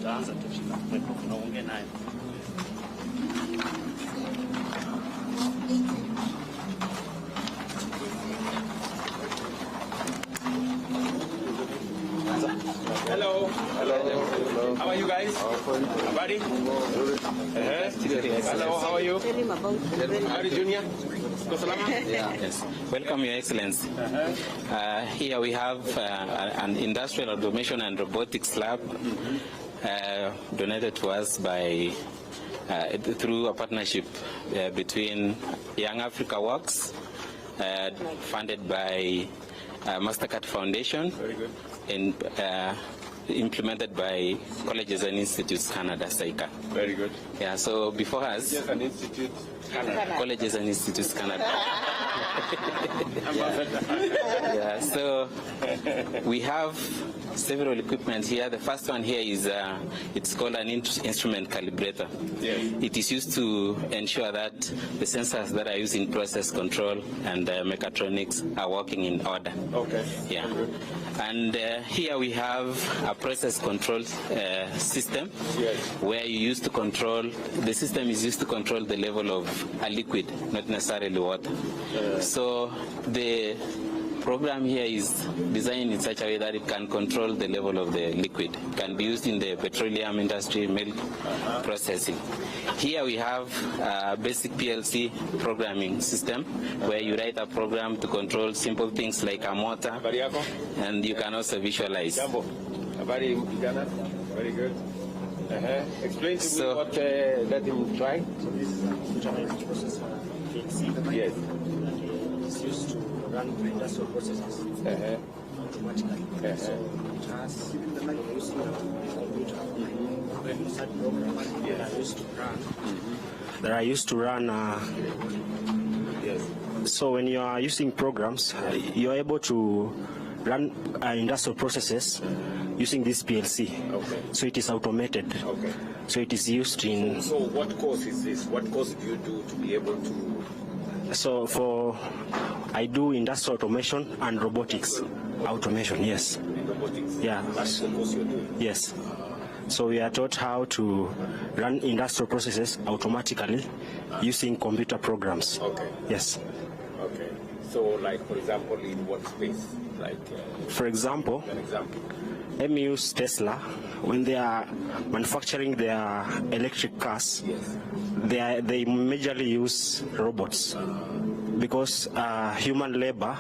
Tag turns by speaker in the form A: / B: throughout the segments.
A: Utaanza kushika microphone na ongea naye.
B: Hello. How are you guys? Buddy? Hello, how are you? How are you, Junior?
C: Yes. Welcome, Your Excellency. Here we have an industrial automation and robotics lab donated to us by through a partnership between Young Africa Works, funded by Mastercard Foundation.
B: Very good.
C: And implemented by Colleges and Institutes Canada, SAICA.
B: Very good.
C: Yeah, so before us,
B: Yes, an institute.
C: Colleges and Institutes Canada. Yeah, so we have several equipment here. The first one here is it's called an instrument calibrator.
B: Yes.
C: It is used to ensure that the sensors that are used in process control and mechatronics are working in order.
B: Okay.
C: Yeah. And here we have a process control system.
B: Yes.
C: Where you used to control, the system is used to control the level of a liquid, not necessarily water. So the program here is designed in such a way that it can control the level of the liquid. It can be used in the petroleum industry, milk processing. Here we have a basic PLC programming system where you write a program to control simple things like a motor, and you can also visualize.
B: Very good. Explain to me what let him try.
A: So this is a computerized processor, PLC.
B: Yes.
A: It's used to run the industrial processes automatically. So it has using the computer. When you start programs that are used to run, that are used to run.
B: Yes.
A: So when you are using programs, you are able to run industrial processes using this PLC.
B: Okay.
A: So it is automated.
B: Okay.
A: So it is used in.
B: So what course is this? What course do you do to be able to?
A: So I do industrial automation and robotics. Automation, yes.
B: In robotics?
A: Yeah.
B: That's the course you're doing?
A: Yes. So we are taught how to run industrial processes automatically using computer programs.
B: Okay.
A: Yes.
B: Okay. So like, for example, in what space? Like,
A: for example,
B: an example.
A: let me use Tesla. When they are manufacturing their electric cars,
B: Yes.
A: they majorly use robots because human labor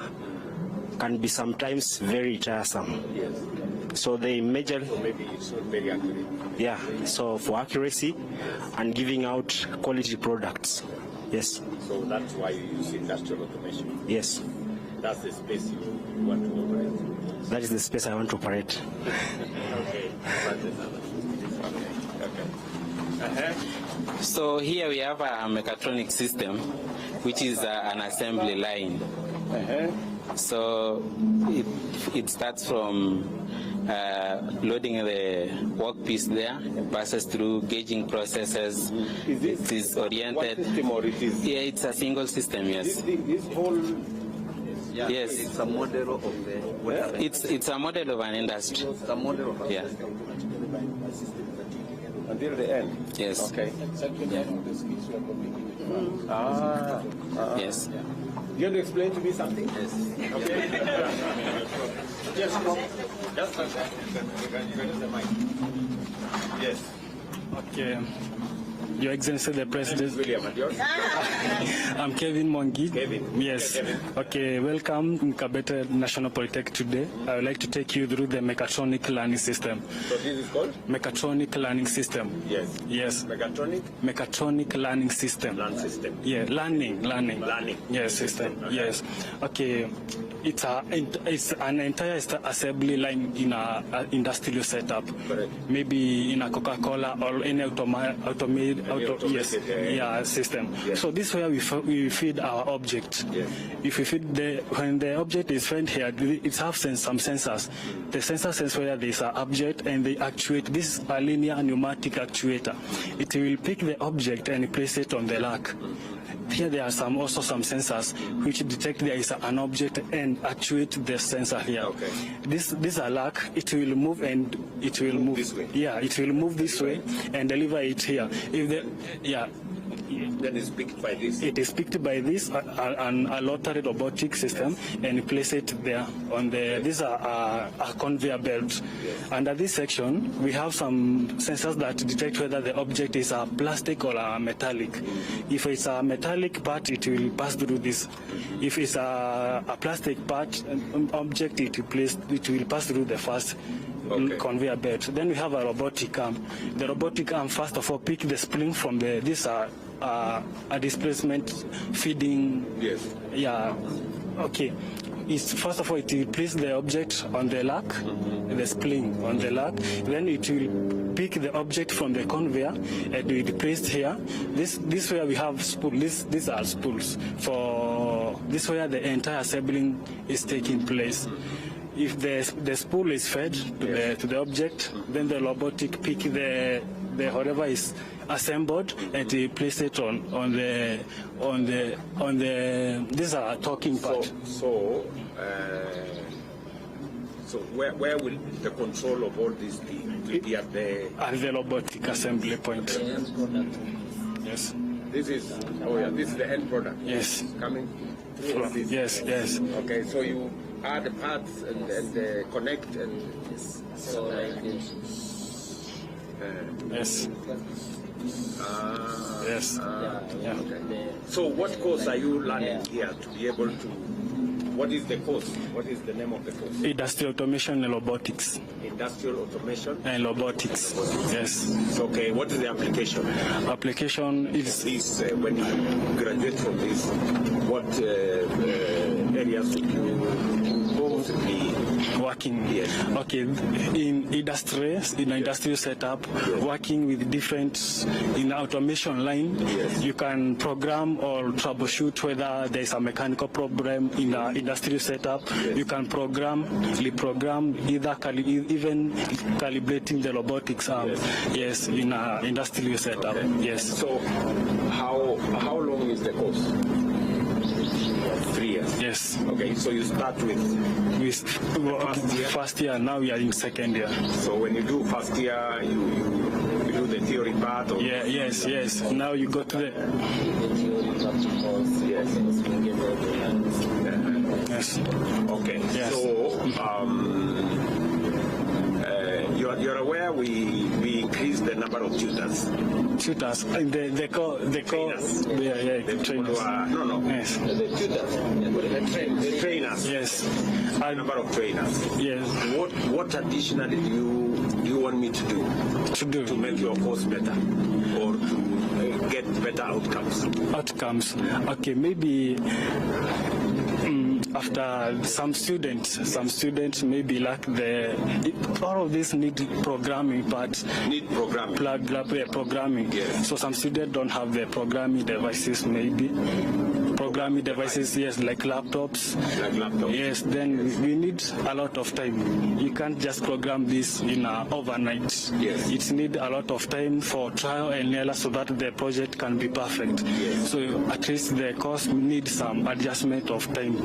A: can be sometimes very tiresome.
B: Yes.
A: So they majorly.
B: So maybe it's not very accurate.
A: Yeah. So for accuracy and giving out quality products. Yes.
B: So that's why you use industrial automation.
A: Yes.
B: That's the space you want to operate.
A: That is the space I want to operate.
B: Okay. Okay.
C: So here we have a mechatronic system, which is an assembly line. So it starts from loading the workpiece there, passes through gauging processes. It is oriented.
B: One system or it is?
C: Yeah, it's a single system. Yes.
B: This whole.
D: Yeah,
C: Yes.
D: It's a model of the.
C: It's a model of an industry.
D: It's a model of a
C: Yeah.
B: Until the end.
C: Yes.
B: Okay.
C: Yes.
B: You want to explain to me something?
D: Yes.
B: Okay. Yes. Just like that. You can use the mic. Yes.
E: Okay. Your Excellency the President.
B: William, and yours?
E: I'm Kevin Mwangi.
B: Kevin.
E: Yes.
B: Okay, Kevin.
E: Okay, welcome in Kabete National Polytechnic today. I would like to take you through the mechatronic learning system.
B: So this is called?
E: Mechatronic learning system.
B: Yes.
E: Yes.
B: Mechatronic?
E: Mechatronic learning system.
B: Learn system.
E: Yeah, learning.
B: Learning.
E: Yes, system.
B: Okay.
E: Yes. Okay. It's an entire assembly line in a industrial setup.
B: Correct.
E: Maybe in a Coca-Cola or any automated system.
B: Yes.
E: So this way we feed our object.
B: Yes.
E: If we feed when the object is fed here, it has some sensors. The sensor sense where there is an object and they actuate. This is a linear pneumatic actuator. It will pick the object and place it on the rack. Here there are also some sensors which detect there is an object and actuate the sensor here.
B: Okay.
E: This rack, it will move and it will move
B: this way.
E: Yeah, it will move this way and deliver it here.
B: Then it's picked by this.
E: It is picked by this a lottery robotic system and place it there on the. These are a conveyor belt.
B: Yes.
E: Under this section, we have some sensors that detect whether the object is a plastic or a metallic. If it's a metallic part, it will pass through this. If it's a plastic part object, it will pass through the first.
B: Okay.
E: Conveyor belt. Then we have a robotic arm. The robotic arm first of all pick the spring from the a displacement feeding.
B: Yes.
E: Yeah. Okay. First of all, it will place the object on the rack, the spring on the rack. Then it will pick the object from the conveyor and will be placed here. This where we have spools. These are spools for this where the entire assembling is taking place. If the spool is fed to the object, then the robotic pick the whatever is assembled and they place it on the these are talking part.
B: So where will the control of all this be? It will be at the
E: robotic assembly point. Yes.
B: This is the end product.
E: Yes.
B: Coming through this.
E: Yes.
B: Okay, so you add the parts and connect and
A: So like this.
E: Yes. Yes.
A: Yeah.
B: Okay. So what course are you learning here to be able to? What is the course? What is the name of the course?
E: Industrial automation and robotics.
B: Industrial automation
E: and robotics. Yes.
B: Okay. What is the application?
E: Application is
B: This when you graduate from this, what areas would you possibly
E: working.
B: Yes.
E: Okay, in industrial setup, working with different in automation line.
B: Yes.
E: You can program or troubleshoot whether there is a mechanical problem in the industrial setup.
B: Yes.
E: You can reprogram, even calibrating the robotics arm. Yes, in an industrial setup.
B: Okay.
E: Yes.
B: So how long is the course? 3 years.
E: Yes.
B: Okay, so you start with
E: first year. Now we are in second year.
B: So when you do first year, you do the theory part. Or
E: Yes. Now you go to the yes.
B: Okay.
E: Yes.
B: So you're aware we increased the number of tutors.
E: Tutors. They call
B: Trainers.
E: the trainers.
B: No.
E: Yes.
B: The tutors. The trainers.
E: Yes.
B: The number of trainers.
E: Yes.
B: What additionally do you want me to do to make your course better or to get better outcomes?
E: Okay, maybe after some students maybe lack all of this need programming part.
B: Need programming.
E: Programming.
B: Yes.
E: So some students don't have the programming devices maybe. Programming devices, yes, like laptops. Yes, then we need a lot of time. You can't just program this in overnight.
B: Yes.
E: It needs a lot of time for trial and error so that the project can be perfect.
B: Yes.
E: So at least the course needs some adjustment of time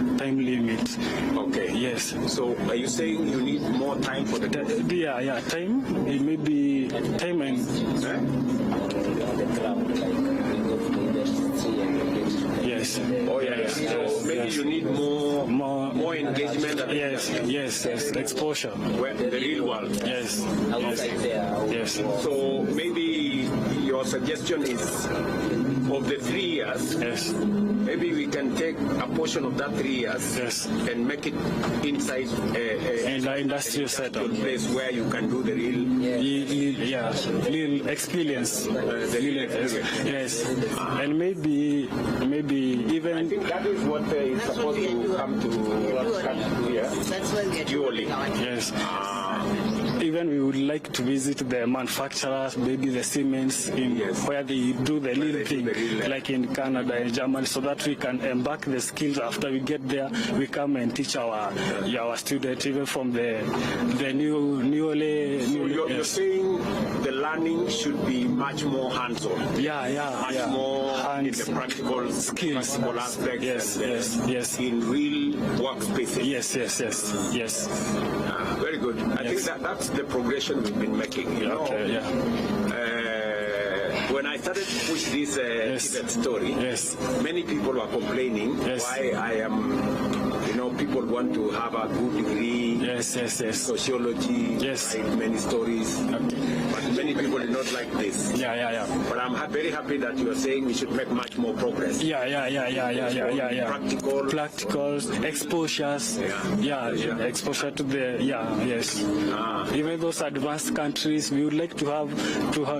E: limit.
B: Okay.
E: Yes.
B: So are you saying you need more time for the course?
E: Yeah, time. It may be time and yes.
B: Oh yeah. So maybe you need more engagement.
E: Yes, exposure.
B: Where the real world.
E: Yes. Yes.
B: So maybe your suggestion is of the 3 years.
E: Yes.
B: Maybe we can take a portion of that 3 years
E: Yes.
B: and make it inside
E: In the industrial setup.
B: place where you can do the real.
E: Real experience. Yes. And maybe
B: I
E: even
B: think that is what is supposed to come to here.
F: That's what we are
B: Dually.
E: yes. even we would like to visit the manufacturers, maybe the Siemens, in where they do the little thing, like in Canada and Germany, so that we can embark the skills. After we get there, we come and teach our students, even from the newly.
B: So you're saying the learning should be much more hands-on. Much more in the practical skills, practical aspects,
E: yes,
B: in real workspaces.
E: Yes.
B: Very good. I think that's the progression we've been making. You know? When I started to push this TVET story, many people were complaining why I am, people want to have a good degree, sociology, write many stories, but many people do not like this. But I'm very happy that you are saying we should make much more progress.
E: Practicals, exposures, exposure to the, even those advanced countries, we would like to have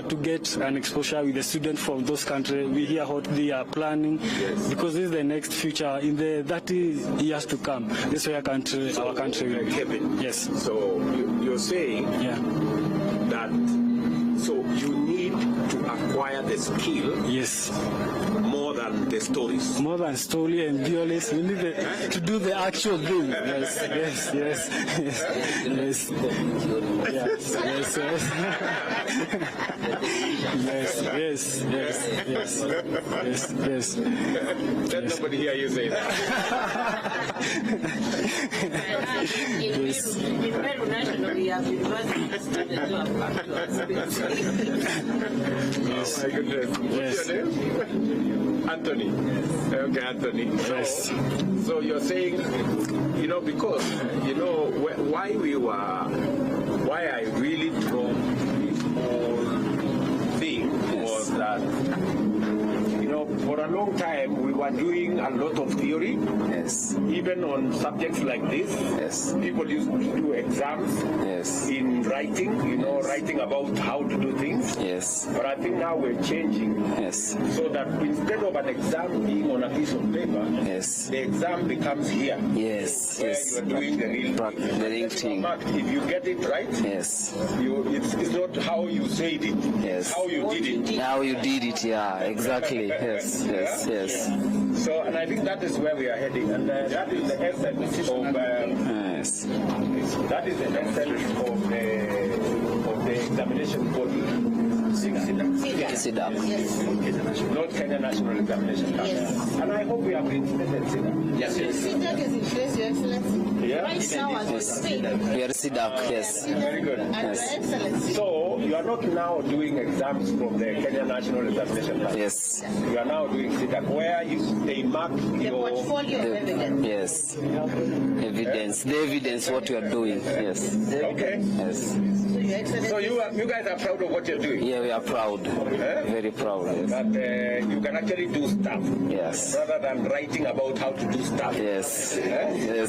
E: to get an exposure with the students from those countries. We hear what they are planning, because this is the next future in the 30 years to come. This is where our country will be.
B: Kevin,
E: yes.
B: So you're saying that you need to acquire the skill. More than the stories.
E: More than story and violence, we need to do the actual thing. Yes.
B: Let nobody hear you say that.
F: In Peru National, we have university students who have come to us.
B: Oh my goodness. What's your name? Anthony. Okay, Anthony. So you're saying, because, why I really drove this whole thing was that, for a long time we were doing a lot of theory. Even on subjects like this. People used to do exams in writing, writing about how to do things. But I think now we're changing. So that instead of an exam being on a piece of paper, the exam becomes here. Where you are doing the real thing. If you get it right, it's not how you said it, how you did it.
G: How you did it, exactly. Yes.
B: So, and I think that is where we are heading, and that is the essence of that is the essence of the examination body.
G: SIDAC.
B: Not Kenya National Examination Council. And I hope we have reinstated SIDAC.
F: SIDAC is in place, Your Excellency. Right now, as we speak.
G: We are SIDAC,
B: Very good.
F: And Your Excellency.
B: So, you are not now doing exams from the Kenya National Examination Council. You are now doing SIDAC, where they mark
F: the portfolio of evidence.
G: Evidence. The evidence, what you are doing.
B: Okay. So you guys are proud of what you're doing?
G: Yeah, we are proud. Very proud.
B: That you can actually do stuff. Rather than writing about how to do stuff.
G: Yeah.
F: So, Your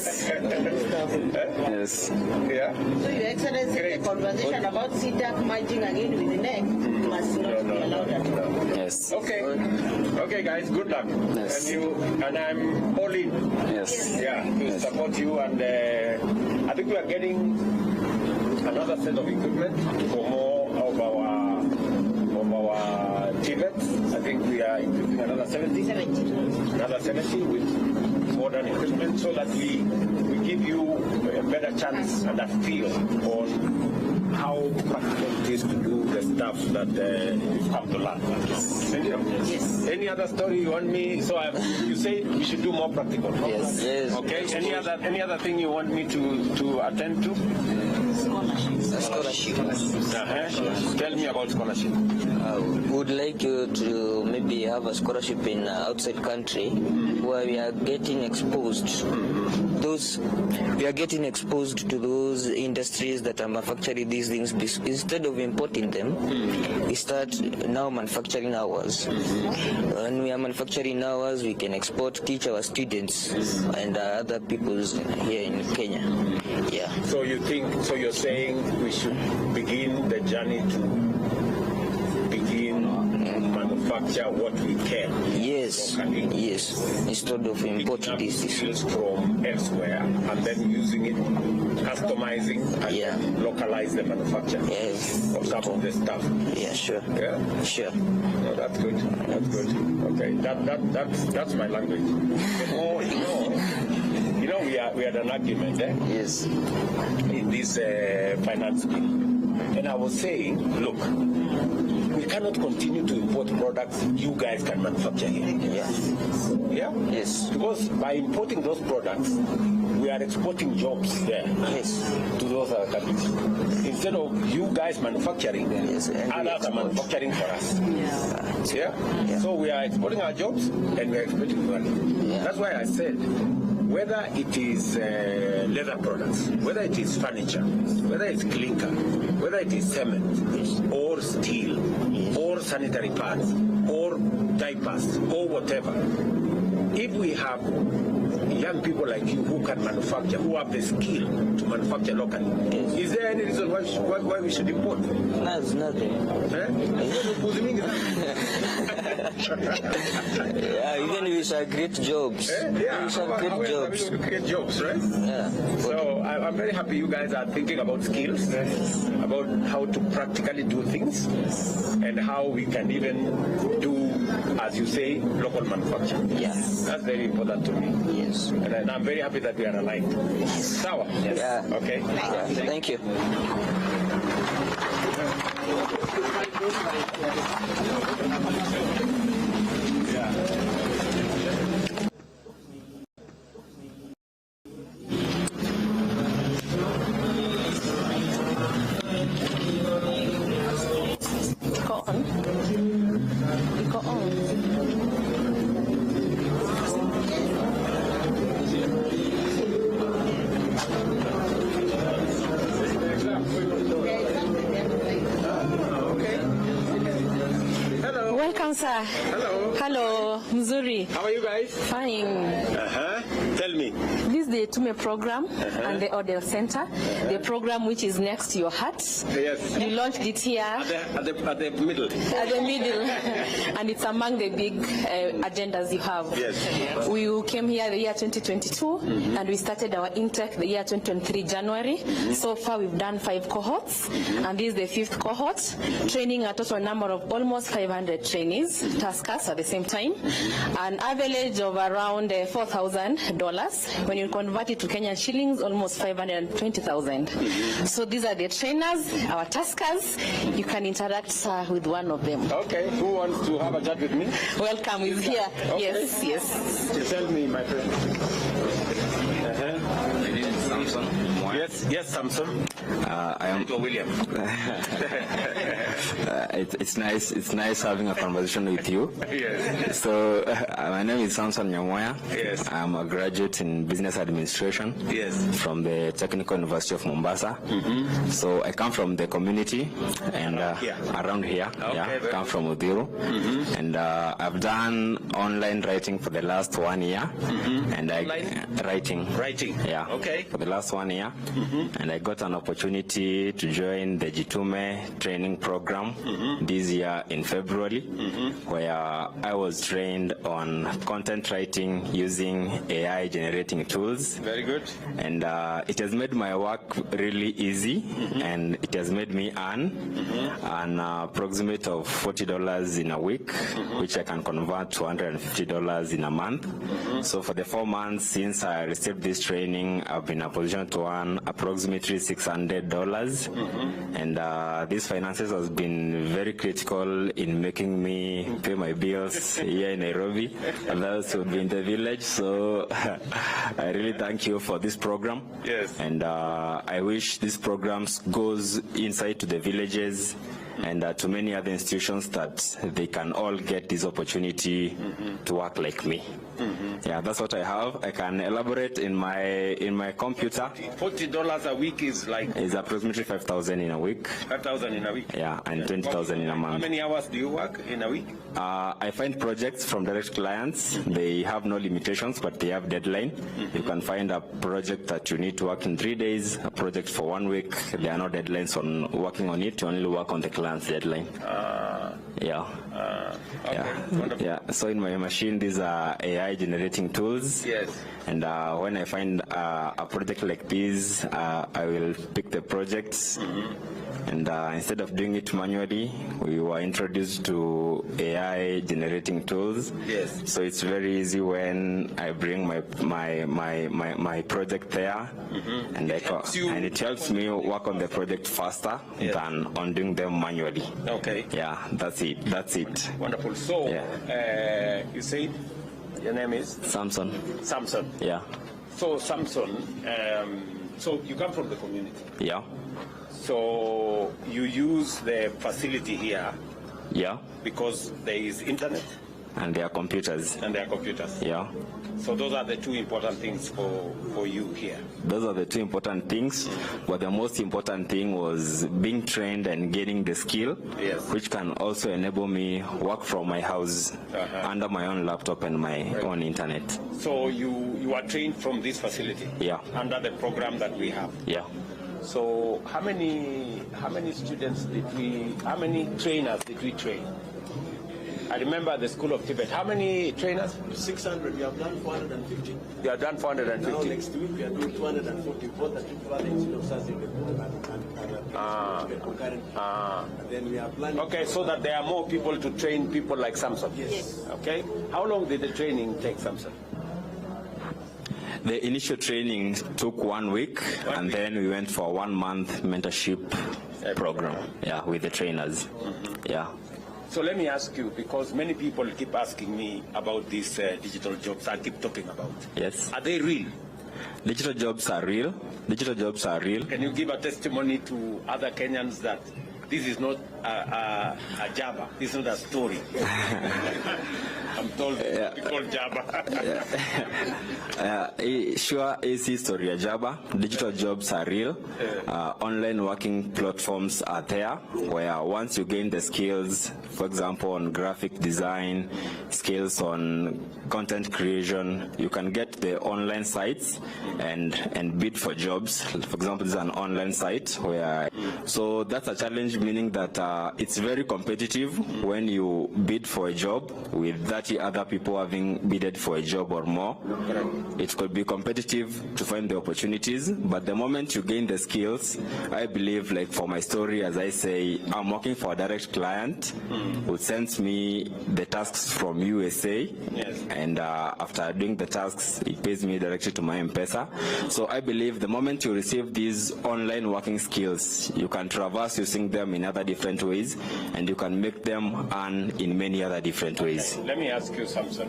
F: Excellency, the conversation about SIDAC merging again with the NEC must not be allowed at all.
B: Okay, guys, good luck. And I'm all in. To support you, and I think we are getting another set of equipment for more of our TVETs. I think we are equipping another 70 with modern equipment, so that we give you a better chance and a feel on how practical it is to do the stuff that you've come to learn. Any other story you want me? So you say we should do more practical. Okay. Any other thing you want me to attend to?
G: Scholarship.
B: Tell me about scholarship.
G: Would like you to maybe have a scholarship in outside country where we are getting exposed. We are getting exposed to those industries that are manufacturing these things. Instead of importing them, we start now manufacturing ours. When we are manufacturing ours, we can export, teach our students and other peoples here in Kenya.
B: So you're saying we should begin the journey to manufacture what we can.
G: Yes.
B: locally.
G: Yes. Instead of importing this.
B: Skills from elsewhere and then using it, customizing and localize the manufacture of some of the stuff.
G: Yeah, sure.
B: Yeah,
G: sure.
B: No, that's good. That's good. Okay, that's my language. You know, we had an argument,
G: Yes.
B: in this finance bill, and I was saying, look, we cannot continue to import products you guys can manufacture here.
G: Yeah.
B: Yeah?
G: Yes.
B: Because by importing those products, we are exporting jobs there to those other countries. Instead of you guys manufacturing, others are manufacturing for us. Yeah. So we are exporting our jobs and we are exporting money. That's why I said, whether it is leather products, whether it is furniture, whether it's clinker, whether it is cement, or steel, or sanitary pads, or diapers, or whatever, if we have young people like you who can manufacture, who have the skill to manufacture locally, is there any reason why we should import?
G: No, it's nothing. Even we shall create jobs. We shall create jobs.
B: Create jobs, right?
G: Yeah.
B: So I'm very happy you guys are thinking about skills, about how to practically do things, and how we can even do, as you say, local manufacturing.
G: Yes.
B: That's very important to me.
G: Yes.
B: And I'm very happy that we are aligned. Sawa?
G: Yes. Yeah.
B: Okay.
G: Thank you.
H: Welcome, sir.
B: Hello.
H: Hello, Mzuri.
B: How are you guys?
H: Fine.
B: Tell me.
H: This is the Tume program and the Odell Center, the program which is next to your heart.
B: Yes.
H: You launched it here
B: At the middle.
H: at the middle, and it's among the big agendas you have.
B: Yes.
H: We came here the year 2022, and we started our intake the year 2023 January. So far, we've done 5 cohorts, and this is the 5th cohort, training a total number of almost 500 trainees, taskers at the same time, an average of around $4,000. When you convert it to Kenyan shillings, almost 520,000. So these are the trainers, our taskers. You can interact with one of them.
B: Okay. Who wants to have a chat with me?
H: Welcome, is here.
B: Okay.
H: Yes, yes.
B: Tell me, my friend.
C: My name is Samson.
B: Yes, Samson.
C: I am
B: William.
C: it's nice having a conversation with you.
B: Yes.
C: So my name is Samson Nyamoya.
B: Yes.
C: I'm a graduate in business administration.
B: Yes.
C: From the Technical University of Mombasa. So I come from the community and around here.
B: Okay,
C: I come from Udhiru. And I've done online writing for the last 1 year. And writing. Yeah.
B: Okay.
C: For the last 1 year. And I got an opportunity to join the Jitume training program this year in February, where I was trained on content writing using AI generating tools.
B: Very good.
C: And it has made my work really easy, and it has made me earn an approximate of $40 in a week, which I can convert to $150 in a month. So for the 4 months since I received this training, I've been in a position to earn approximately $600. And these finances has been very critical in making me pay my bills here in Nairobi, and those would be in the village. So I really thank you for this program.
B: Yes.
C: And I wish this program goes inside to the villages and to many other institutions, that they can all get this opportunity to work like me. Yeah, that's what I have. I can elaborate in my computer.
B: $40 a week is like?
C: Is approximately 5,000 in a week.
B: 5,000 in a week?
C: Yeah, and 20,000 in a month.
B: How many hours do you work in a week?
C: I find projects from direct clients. They have no limitations, but they have deadline. You can find a project that you need to work in 3 days, a project for 1 week. There are no deadlines on working on it. You only work on the client's deadline. Yeah.
B: Wonderful.
I: Yeah. So in my machine, these are AI generating tools.
B: Yes.
I: And when I find a project like this, I will pick the projects. And instead of doing it manually, we were introduced to AI generating tools.
B: Yes.
I: So it's very easy when I bring my project there, and it helps me work on the project faster than on doing them manually.
B: Okay.
I: Yeah, that's it. That's it.
B: Wonderful. So, you say your name is?
I: Samson.
B: Samson.
I: Yeah.
B: So, Samson, so you come from the community.
I: Yeah.
B: So you use the facility here.
I: Yeah.
B: Because there is internet.
I: And there are computers.
B: And there are computers.
I: Yeah.
B: So those are the two important things for you here.
I: Those are the two important things, but the most important thing was being trained and gaining the skill, which can also enable me work from my house under my own laptop and my own internet.
B: So you are trained from this facility?
I: Yeah.
B: Under the program that we have?
I: Yeah.
B: So how many students how many trainers did we train? I remember the School of TVET. How many trainers?
A: 600. We have done 450.
B: You have done 450.
A: Now next week we are doing 240. Both the two further instead of us in the and then we are planning.
B: Okay, so that there are more people to train people like Samson.
A: Yes.
B: Okay. How long did the training take, Samson?
I: The initial training took 1 week, and then we went for a 1 month mentorship program. Yeah, with the trainers. Yeah.
B: So let me ask you, because many people keep asking me about these digital jobs I keep talking about.
I: Yes.
B: Are they real?
I: Digital jobs are real. Digital jobs are real.
B: Can you give a testimony to other Kenyans that this is not a Java, this is not a story? I'm told people Java.
I: Sure is history of Java. Digital jobs are real. Online working platforms are there, where once you gain the skills, for example, on graphic design, skills on content creation, you can get the online sites and bid for jobs. For example, this is an online site where, so that's a challenge, meaning that it's very competitive when you bid for a job with 30 other people having bidded for a job or more. It could be competitive to find the opportunities, but the moment you gain the skills, I believe, like for my story, as I say, I'm working for a direct client who sends me the tasks from USA, and after doing the tasks, it pays me directly to my M-Pesa. So I believe the moment you receive these online working skills, you can traverse using them in other different ways, and you can make them earn in many other different ways.
B: Let me ask you, Samson.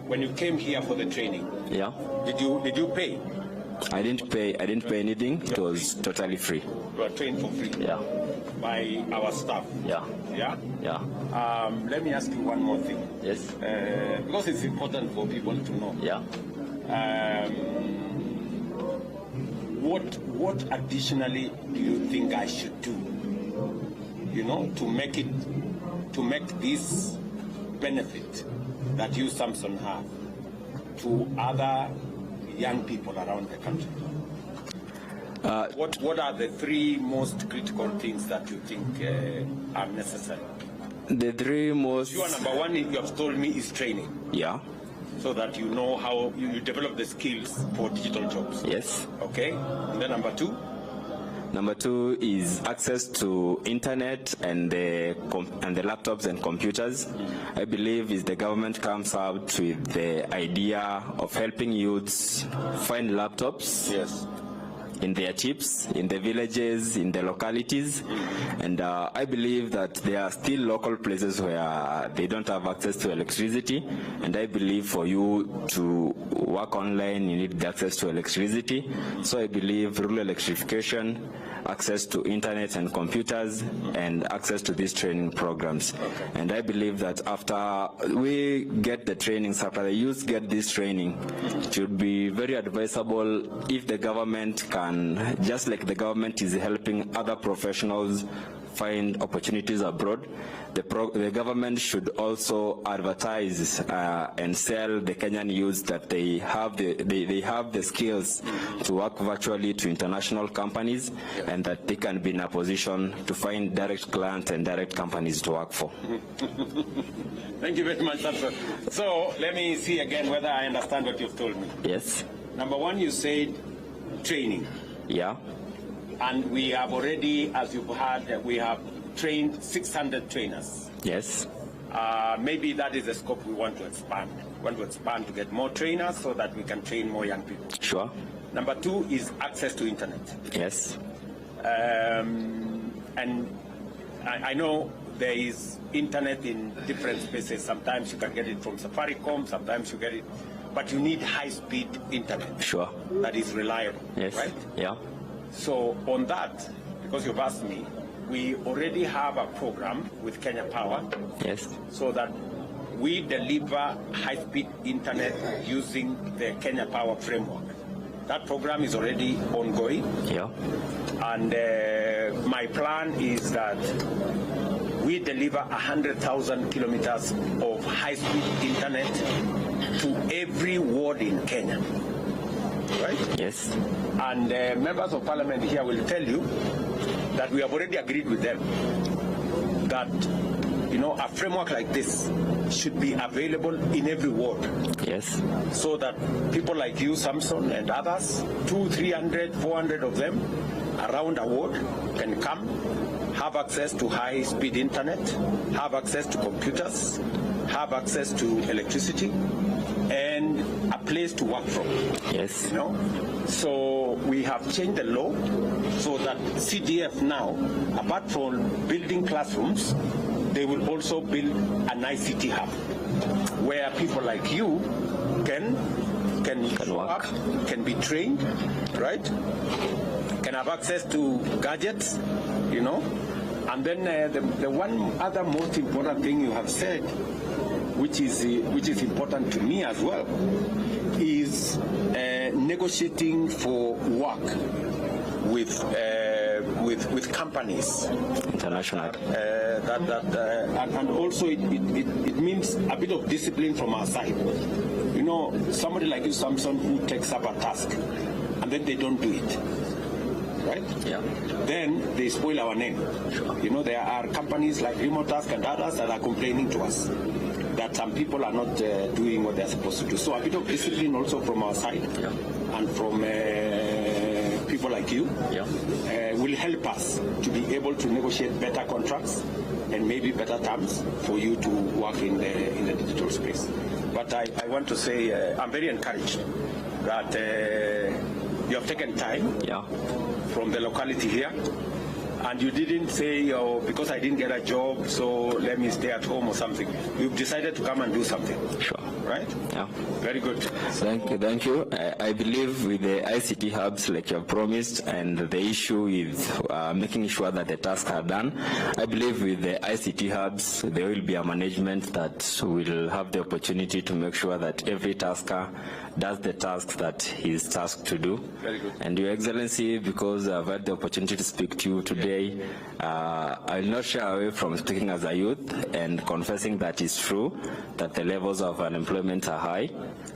B: When you came here for the training, did you pay?
I: I didn't pay anything. It was totally free.
B: You were trained for free?
I: Yeah.
B: By our staff?
I: Yeah.
B: Yeah?
I: Yeah.
B: Let me ask you one more thing.
I: Yes.
B: Because it's important for people to know.
I: Yeah.
B: What additionally do you think I should do, you know, to make this benefit that you, Samson, have to other young people around the country? What are the three most critical things that you think are necessary?
I: The three most...
B: Your number one, you have told me, is training.
I: Yeah.
B: So that you know how you develop the skills for digital jobs.
I: Yes.
B: Okay. And then number two?
I: Number two is access to internet and the laptops and computers. I believe if the government comes out with the idea of helping youths find laptops, in their chips, in the villages, in the localities, and I believe that there are still local places where they don't have access to electricity, and I believe for you to work online, you need the access to electricity. So I believe rural electrification, access to internet and computers, and access to these training programs. And I believe that after we get the trainings, after the youth get this training, it would be very advisable if the government can, just like the government is helping other professionals find opportunities abroad, the government should also advertise and sell the Kenyan youths that they have the skills to work virtually to international companies, and that they can be in a position to find direct clients and direct companies to work for.
B: Thank you very much, Samson. So let me see again whether I understand what you've told me.
I: Yes.
B: Number one, you said training.
I: Yeah.
B: And we have already, as you've heard, we have trained 600 trainers.
I: Yes.
B: Maybe that is the scope we want to expand. We want to expand to get more trainers so that we can train more young people.
I: Sure.
B: Number two is access to internet.
I: Yes.
B: And I know there is internet in different spaces. Sometimes you can get it from Safaricom, sometimes you get it, but you need high-speed internet.
I: Sure.
B: That is reliable,
I: yes.
B: Right?
I: Yeah.
B: So on that, because you've asked me, we already have a program with Kenya Power.
I: Yes.
B: So that we deliver high-speed internet using the Kenya Power framework. That program is already ongoing.
I: Yeah.
B: And my plan is that we deliver 100,000 kilometers of high-speed internet to every ward in Kenya. Right?
I: Yes.
B: And members of parliament here will tell you that we have already agreed with them that, you know, a framework like this should be available in every ward.
I: Yes.
B: So that people like you, Samson, and others, 200, 300, 400 of them around a ward can come, have access to high-speed internet, have access to computers, have access to electricity, and a place to work from.
I: Yes.
B: You know? So we have changed the law so that CDF now, apart from building classrooms, they will also build an ICT hub where people like you can work, can be trained, right? Can have access to gadgets, you know. And then the one other most important thing you have said, which is important to me as well, is negotiating for work with companies
I: international.
B: And also it means a bit of discipline from our side. You know, somebody like you, Samson, who takes up a task and then they don't do it. Right?
I: Yeah.
B: Then they spoil our name. Sure. You know, there are companies like Remotask and others that are complaining to us that some people are not doing what they're supposed to do. So a bit of discipline also from our side, yeah, and from people like you, yeah, will help us to be able to negotiate better contracts and maybe better terms for you to work in the digital space. But I want to say I'm very encouraged that you have taken time, yeah, from the locality here, and you didn't say, oh, because I didn't get a job, so let me stay at home or something. You've decided to come and do something.
I: Sure.
B: Right?
I: Yeah.
B: Very good.
I: Thank you. I believe with the ICT hubs, like you have promised, and the issue with making sure that the tasks are done, I believe with the ICT hubs, there will be a management that will have the opportunity to make sure that every tasker does the tasks that he is tasked to do.
B: Very good.
I: And Your Excellency, because I've had the opportunity to speak to you today, I will not shy away from speaking as a youth and confessing that it's true that the levels of unemployment are high,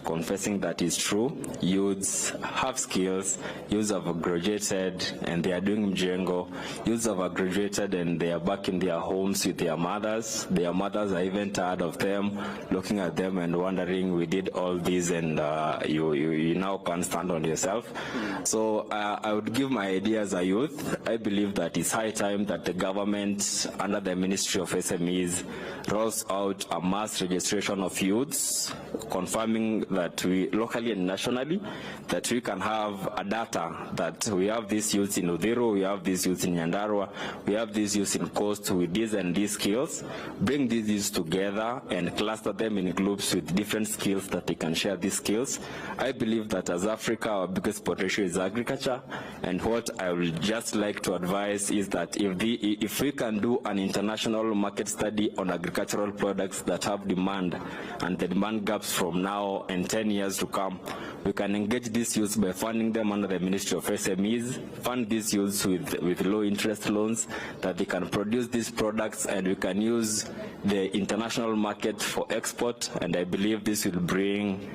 I: confessing that it's true, youths have skills, youths have graduated and they are doing mjengo, youths have graduated and they are back in their homes with their mothers are even tired of them, looking at them and wondering, we did all this and you now can't stand on yourself. So I would give my idea as a youth. I believe that it's high time that the government, under the Ministry of SMEs, rolls out a mass registration of youths, confirming that we locally and nationally, that we can have a data that we have these youths in Udhiru, we have these youths in Nyandarua, we have these youths in Coast with these and these skills, bring these youths together and cluster them in groups with different skills that they can share these skills. I believe that as Africa, our biggest potential is agriculture, and what I would just like to advise is that if we can do an international market study on agricultural products that have demand, and the demand fund gaps from now and 10 years to come, we can engage these youths by funding them under the Ministry of SMEs, fund these youths with low interest loans that they can produce these products, and we can use the international market for export. And I believe this will bring,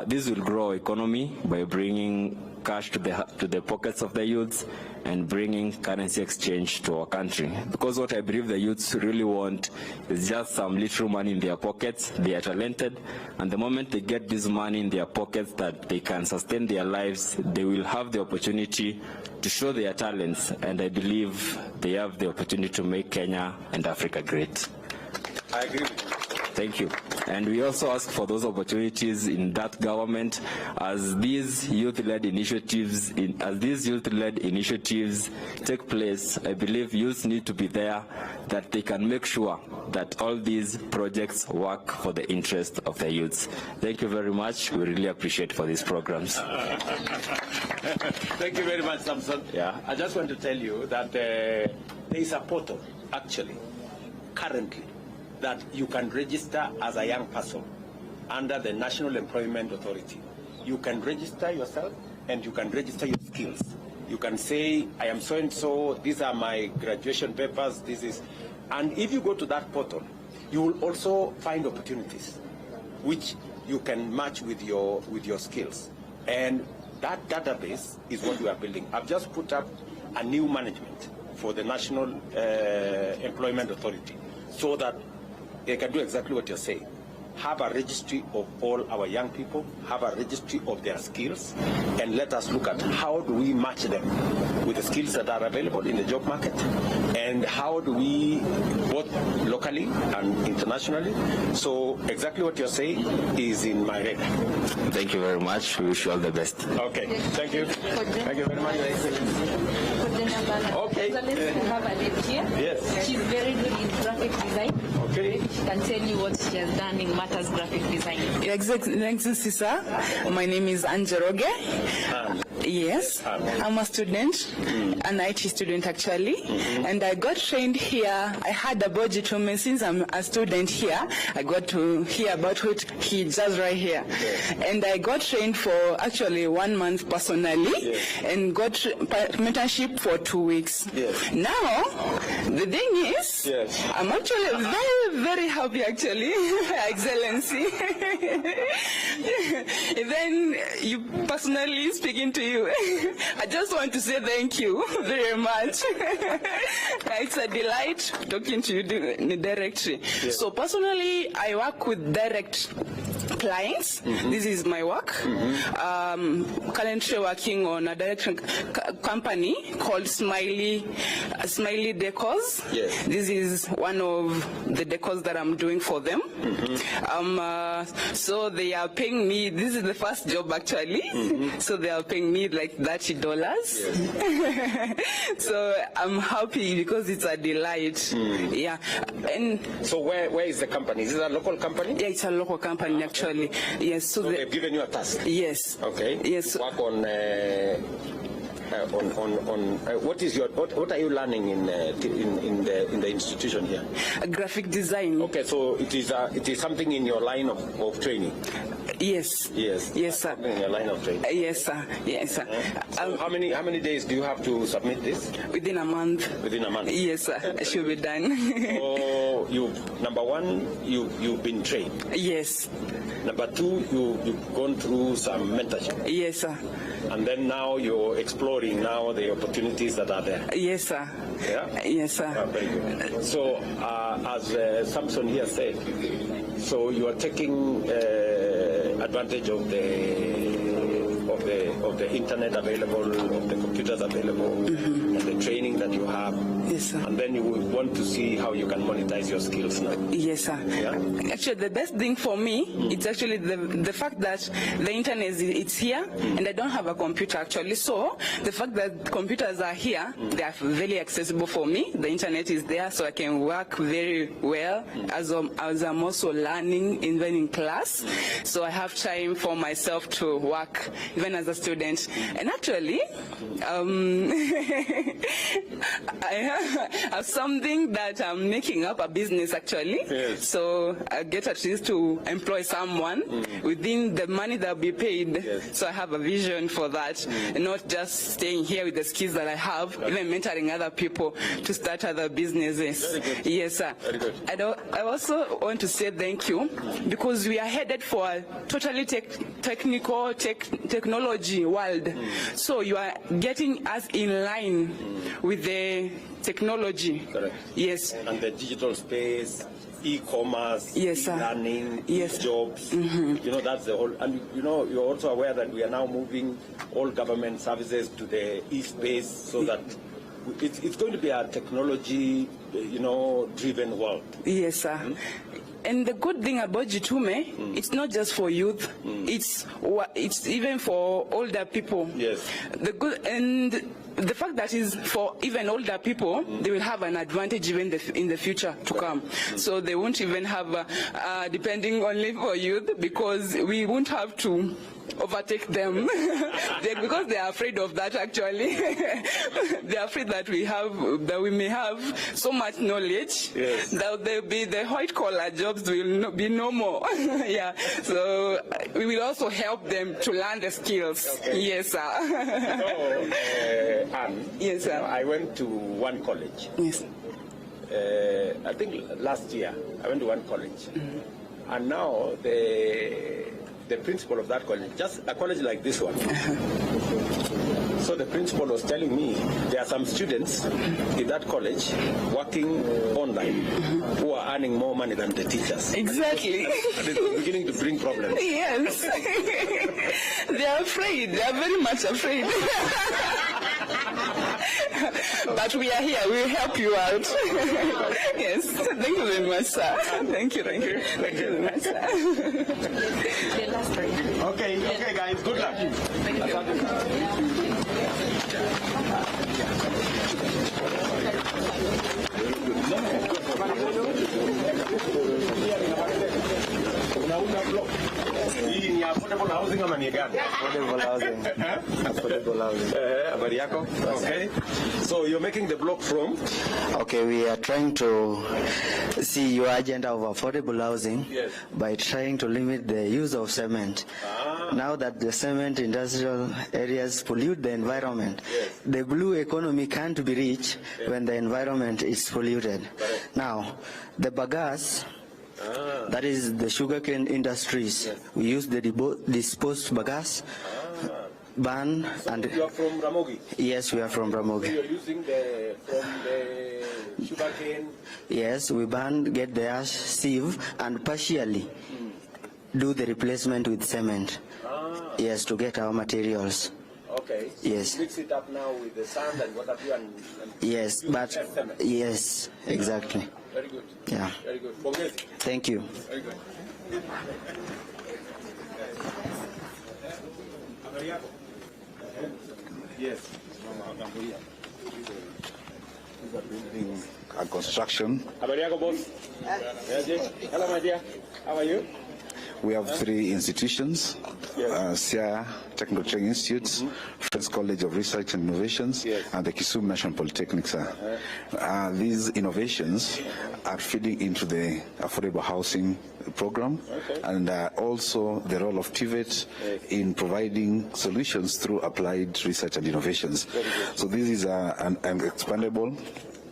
I: this will grow our economy by bringing cash to the pockets of the youths and bringing currency exchange to our country. Because what I believe the youths really want is just some little money in their pockets. They are talented, and the moment they get this money in their pockets that they can sustain their lives, they will have the opportunity to show their talents, and I believe they have the opportunity to make Kenya and Africa great.
B: I agree.
I: Thank you. And we also ask for those opportunities in that government as these youth-led initiatives, take place. I believe youth need to be there, that they can make sure that all these projects work for the interest of the youths. Thank you very much. We really appreciate for these programs.
B: Thank you very much, Samson.
I: Yeah.
B: I just want to tell you that there is a portal, actually, currently, that you can register as a young person under the National Employment Authority. You can register yourself and you can register your skills. You can say, I am so-and-so, these are my graduation papers, this is, and if you go to that portal, you will also find opportunities which you can match with your skills. And that database is what we are building. I've just put up a new management for the National Employment Authority so that they can do exactly what you're saying. Have a registry of all our young people, have a registry of their skills, and let us look at how do we match them with the skills that are available in the job market, and how do we, both locally and internationally. So exactly what you're saying is in my radar.
I: Thank you very much. We wish you all the best.
B: Okay, thank you. Thank you very much. Okay.
H: We have a lady here.
B: Yes.
H: She's very good in graphic design.
B: Okay.
H: Maybe she can tell you what she has done in matters graphic design.
J: Your Excellency, sir, my name is Anjeroge. Yes, I'm a student, an IT student actually, and I got trained here. I had a budget from me since I'm a student here. I got to hear about what he does right here, and I got trained for actually 1 month personally, and got mentorship for 2 weeks. Now, the thing is, I'm actually very, very happy actually, Excellency. Then you personally speaking to you, I just want to say thank you very much. It's a delight talking to you directly. So personally, I work with direct clients. This is my work. Currently working on a direct company called Smiley Decors. This is one of the decors that I'm doing for them. So they are paying me, this is the first job actually, so they are paying me like $30. So I'm happy because it's a delight. Yeah. And
B: so where is the company? Is it a local company?
J: Yeah, it's a local company actually. Yes. So
B: they've given you a task?
J: Yes.
B: Okay.
J: Yes.
B: Work on what is your what are you learning in the institution here?
J: Graphic design.
B: Okay, so it is something in your line of training.
J: Yes.
B: Yes.
J: Yes, sir.
B: Something in your line of training.
J: Yes, sir. Yes, sir.
B: So how many days do you have to submit this?
J: Within a month.
B: Within a month.
J: Yes, sir. It should be done.
B: So number one, you've been trained.
J: Yes.
B: Number two, you've gone through some mentorship.
J: Yes, sir.
B: And then now you're exploring now the opportunities that are there.
J: Yes, sir.
B: Yeah?
J: Yes, sir.
B: Very good. So as Samson here said, so you are taking advantage of the internet available, of the computers available, and the training that you have.
J: Yes, sir.
B: And then you will want to see how you can monetize your skills now.
J: Yes, sir.
B: Yeah?
J: Actually, the best thing for me, it's actually the fact that the internet it's here, and I don't have a computer actually. So the fact that computers are here, they are very accessible for me. The internet is there, so I can work very well as I'm also learning even in class. So I have time for myself to work even even as a student. And actually, I have something that I'm making up a business actually.
B: Yes.
J: So I get at least to employ someone within the money that will be paid.
B: Yes.
J: So I have a vision for that, and not just staying here with the skills that I have, even mentoring other people to start other businesses.
B: Very good.
J: Yes, sir.
B: Very good.
J: I also want to say thank you, because we are headed for a totally technology world. So you are getting us in line with the technology.
B: Correct.
J: Yes.
B: And the digital space, e-commerce,
J: Yes, sir.
B: e-learning,
J: Yes.
B: jobs. You know, that's the whole. And you know, you're also aware that we are now moving all government services to the e-space, so that it's going to be a technology, driven world.
J: Yes, sir. And the good thing about Jitume, it's not just for youth. It's even for older people.
B: Yes.
J: The fact that is for even older people, they will have an advantage even in the future to come. So they won't even have, depending only for youth, because we won't have to overtake them because they are afraid of that actually. They are afraid that we may have so much knowledge that there will be the white collar jobs will be no more. Yeah. So we will also help them to learn the skills. Okay. Yes, sir.
B: Anne,
J: yes, sir.
B: I went to one college.
J: Yes.
B: I think last year I went to one college, and now the principal of that college, just a college like this one. So the principal was telling me there are some students in that college working online who are earning more money than the teachers.
J: Exactly.
B: And it's beginning to bring problems.
J: Yes. They are afraid. They are very much afraid. But we are here. We will help you out. Yes. Thank you very much, sir. Thank you. Thank you. Thank you very much, sir.
B: Okay, guys. Good luck.
J: Thank you.
B: Hii ni affordable housing ama ni gani?
D: Affordable housing. Affordable housing.
B: Habari yako? Okay. So you're making the block from?
D: Okay, we are trying to see your agenda of affordable housing by trying to limit the use of cement. Now that the cement industrial areas pollute the environment, the blue economy can't be reached when the environment is polluted. Now, the bagasse, that is the sugarcane industries. We use the disposed bagasse, ban, and
B: you are from Ramogi?
D: Yes, we are from Ramogi.
B: So you're using from the sugarcane?
D: Yes, we ban, get the ash, sieve, and partially do the replacement with cement. Yes, to get our materials.
B: Okay. So
D: yes.
B: Mix it up now with the sand and what have you, and
D: yes, but
B: cement.
D: yes, exactly.
B: Very good.
D: Yeah.
B: Very good.
D: Thank you.
B: Very good. Yes.
K: Building and construction.
B: Boss. Hello, my dear. How are you?
K: We have 3 institutions, SIA Technical Training Institutes, Friends College of Research and Innovations, and the Kisumu National Polytechnic. These innovations are feeding into the affordable housing program, and also the role of TVET in providing solutions through applied research and innovations. So this is an expandable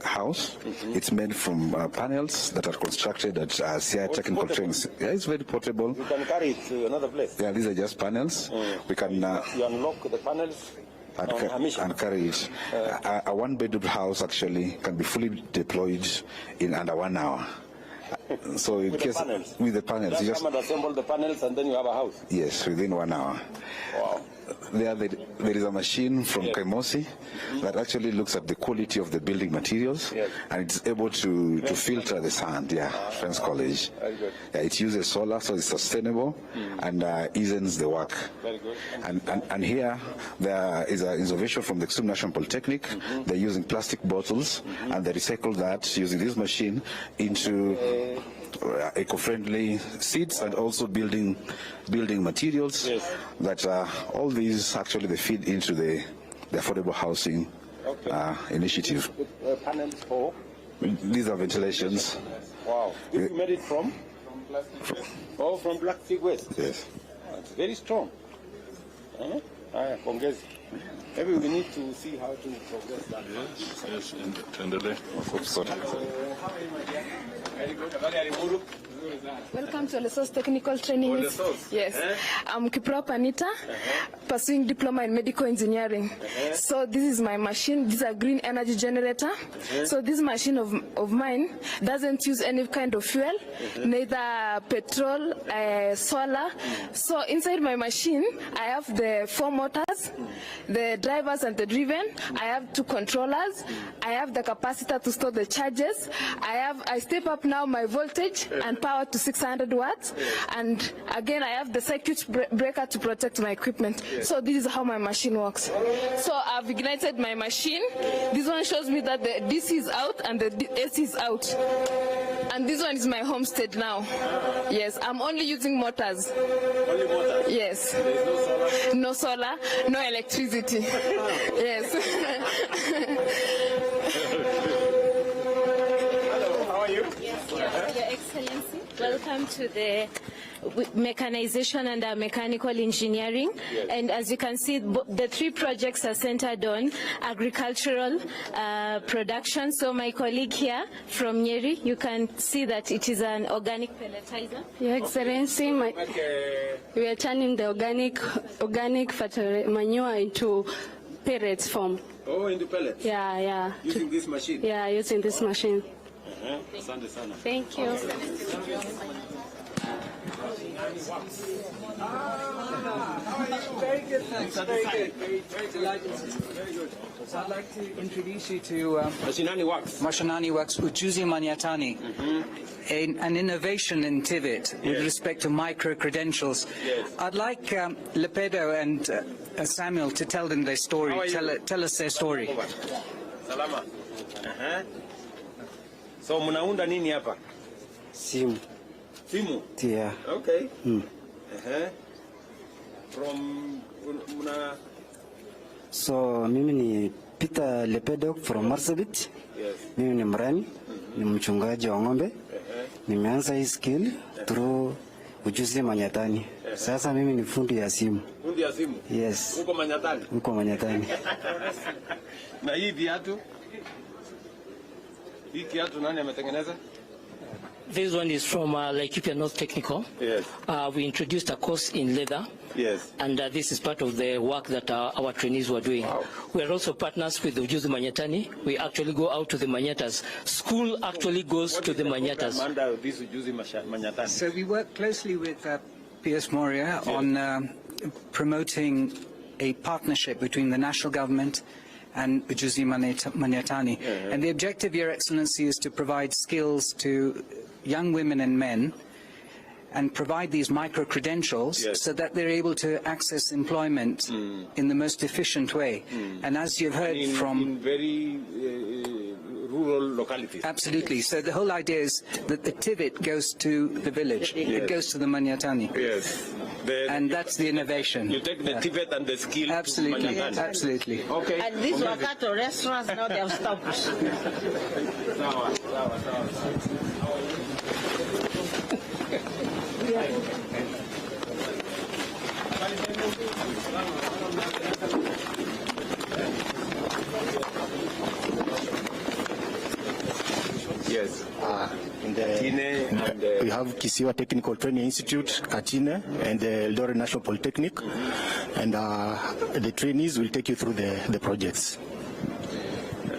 K: house. It's made from panels that are constructed at CI Technical Training. Yeah, it's very portable.
B: You can carry it to another place.
K: Yeah, these are just panels. We can
B: you unlock the panels
K: and carry it. A 1-bedroom house actually can be fully deployed in under 1 hour. So in case with the panels,
B: you just come and assemble the panels and then you have a house.
K: Yes, within 1 hour.
B: Wow.
K: There is a machine from Kaimosi that actually looks at the quality of the building materials, and it's able to filter the sand. Friends College.
B: Very good.
K: It uses solar, so it's sustainable and eases the work.
B: Very good.
K: And here there is an innovation from the Kisumu National Polytechnic. They're using plastic bottles and they recycle that using this machine into eco-friendly seeds and also building materials. That all these actually they feed into the affordable housing initiative.
B: Panels for?
K: These are ventilations.
B: Wow. This you made it from? From plastic waste?
K: Yes.
B: It's very strong. Maybe we need to see how to progress that.
L: Yes, tenderly.
H: Welcome to Leso's Technical Training. Yes, I'm Kiprop Anita, pursuing diploma in medical engineering. So this is my machine. This is a green energy generator. So this machine of mine doesn't use any kind of fuel, neither petrol, solar. So inside my machine, I have the 4 motors, the drivers and the driven. I have 2 controllers. I have the capacitor to store the charges. I step up now my voltage and power to 600 watts, and again I have the circuit breaker to protect my equipment. So this is how my machine works. So I've ignited my machine. This one shows me that the DC is out and the AC is out, and this one is my homestead now. Yes, I'm only using motors.
B: Only motors?
H: Yes.
B: There is
H: no solar, no electricity. Yes.
B: Hello, how are you?
M: Your Excellency, welcome to the mechanization and mechanical engineering. And as you can see, the 3 projects are centered on agricultural production. So my colleague here from Nyeri, you can see that it is an organic pelletizer.
N: Your Excellency, we are turning the organic manure into pellets form.
B: Oh, into pellets?
N: Yeah.
B: Using this machine?
N: Yeah, using this machine.
M: Thank you.
O: Very good, thanks. Very good. Very delighted. Very good. So I'd like to introduce you to
B: Mashinani
O: Works Ujuzi Manyatani, an innovation in TVET with respect to micro-credentials. I'd like Lepedo and Samuel to tell them their story. Tell us their story.
B: Salama. So mnaunda nini hapa?
P: Simu. Yeah.
B: Okay. From
P: So mimi ni Peter Lepedo from Marsabit.
B: Yes.
P: Mimi ni mrani, ni mchungaji wa ng'ombe. Nimeanza hii skill through Ujuzi Manyatani. Sasa mimi ni fundi ya simu.
B: Fundi ya simu?
P: Yes.
B: Uko Manyatani?
P: Uko Manyatani.
B: Na hii viatu? Hii kiatu nani ametengeneza?
Q: This one is from Laikipia North Technical.
B: Yes.
Q: We introduced a course in leather.
B: Yes.
Q: And this is part of the work that our trainees were doing. Wow. We are also partners with the Ujuzi Manyatani. We actually go out to the Manyatas. School actually goes to the Manyatas.
B: Under this Ujuzi Manyatani?
O: So we work closely with PS Moria on promoting a partnership between the national government and Ujuzi Manyatani. And the objective, Your Excellency, is to provide skills to young women and men and provide these micro-credentials so that they're able to access employment in the most efficient way. And as you've heard in
B: very rural localities.
O: Absolutely. So the whole idea is that the TVET goes to the village. It goes to the Manyatani.
B: Yes.
O: And that's the innovation.
B: You take the TVET and the skill to Manyatani.
O: Absolutely.
B: Okay.
F: And these Wakato restaurants, now they have stopped.
B: Yes.
R: We have Kisiwa Technical Training Institute, Katine, and the Eldoret National Polytechnic, and the trainees will take you through the projects.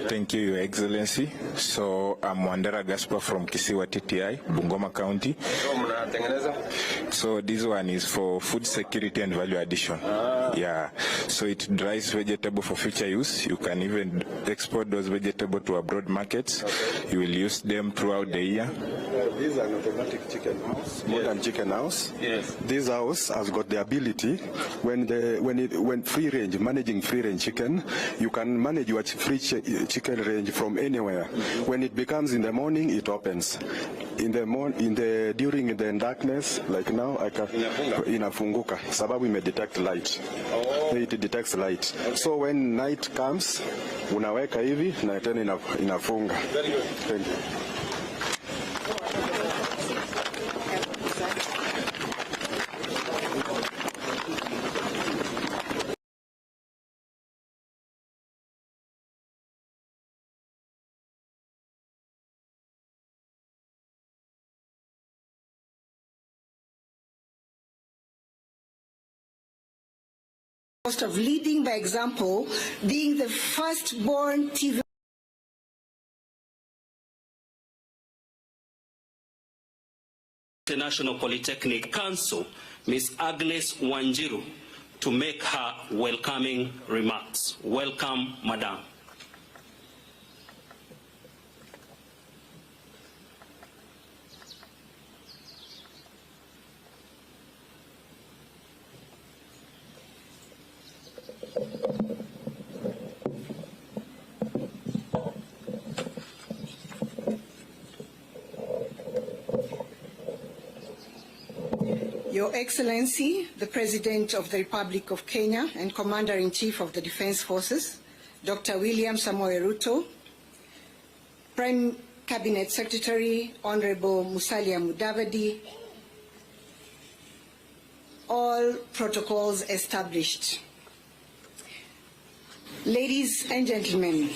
S: Thank you, Your Excellency. So I'm Wandera Gaspar from Kisiwa TTI, Bungoma County. So this one is for food security and value addition. Yeah. So it dries vegetable for future use. You can even export those vegetables to abroad markets. You will use them throughout the year.
R: This is an automatic chicken house, modern chicken house.
B: Yes.
R: This house has got the ability, when free range, managing free range chicken, you can manage your free chicken range from anywhere. When it becomes in the morning, it opens.
T: during the darkness, like now, inafunguka sababu detect light. It detects light. So when night comes, unaweka hivi na tena inafunga.
B: Very good.
T: Thank you.
U: Of leading by example, being the first-born TVET
V: National Polytechnic Council, Ms. Agnes Wanjiru, to make her welcoming remarks. Welcome, Madam.
U: Your Excellency, the President of the Republic of Kenya and Commander-in-Chief of the Defense Forces, Dr. William Samoei Ruto, Prime Cabinet Secretary, Honorable Musalia Mudavadi, all protocols established. Ladies and gentlemen,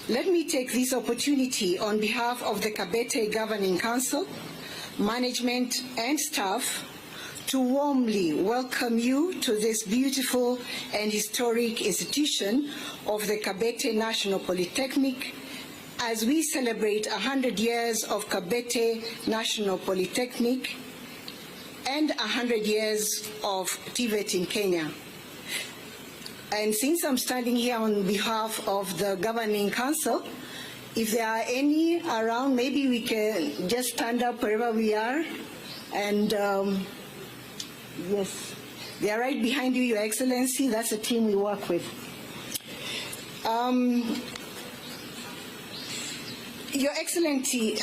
U: let me take this opportunity on behalf of the Kabete Governing Council, management and staff to warmly welcome you to this beautiful and historic institution of the Kabete National Polytechnic as we celebrate 100 years of Kabete National Polytechnic and 100 years of TVET in Kenya. And since I'm standing here on behalf of the Governing Council, if there are any around, maybe we can just stand up wherever we are. And yes, they are right behind you, Your Excellency. That's the team we work with. Your Excellency,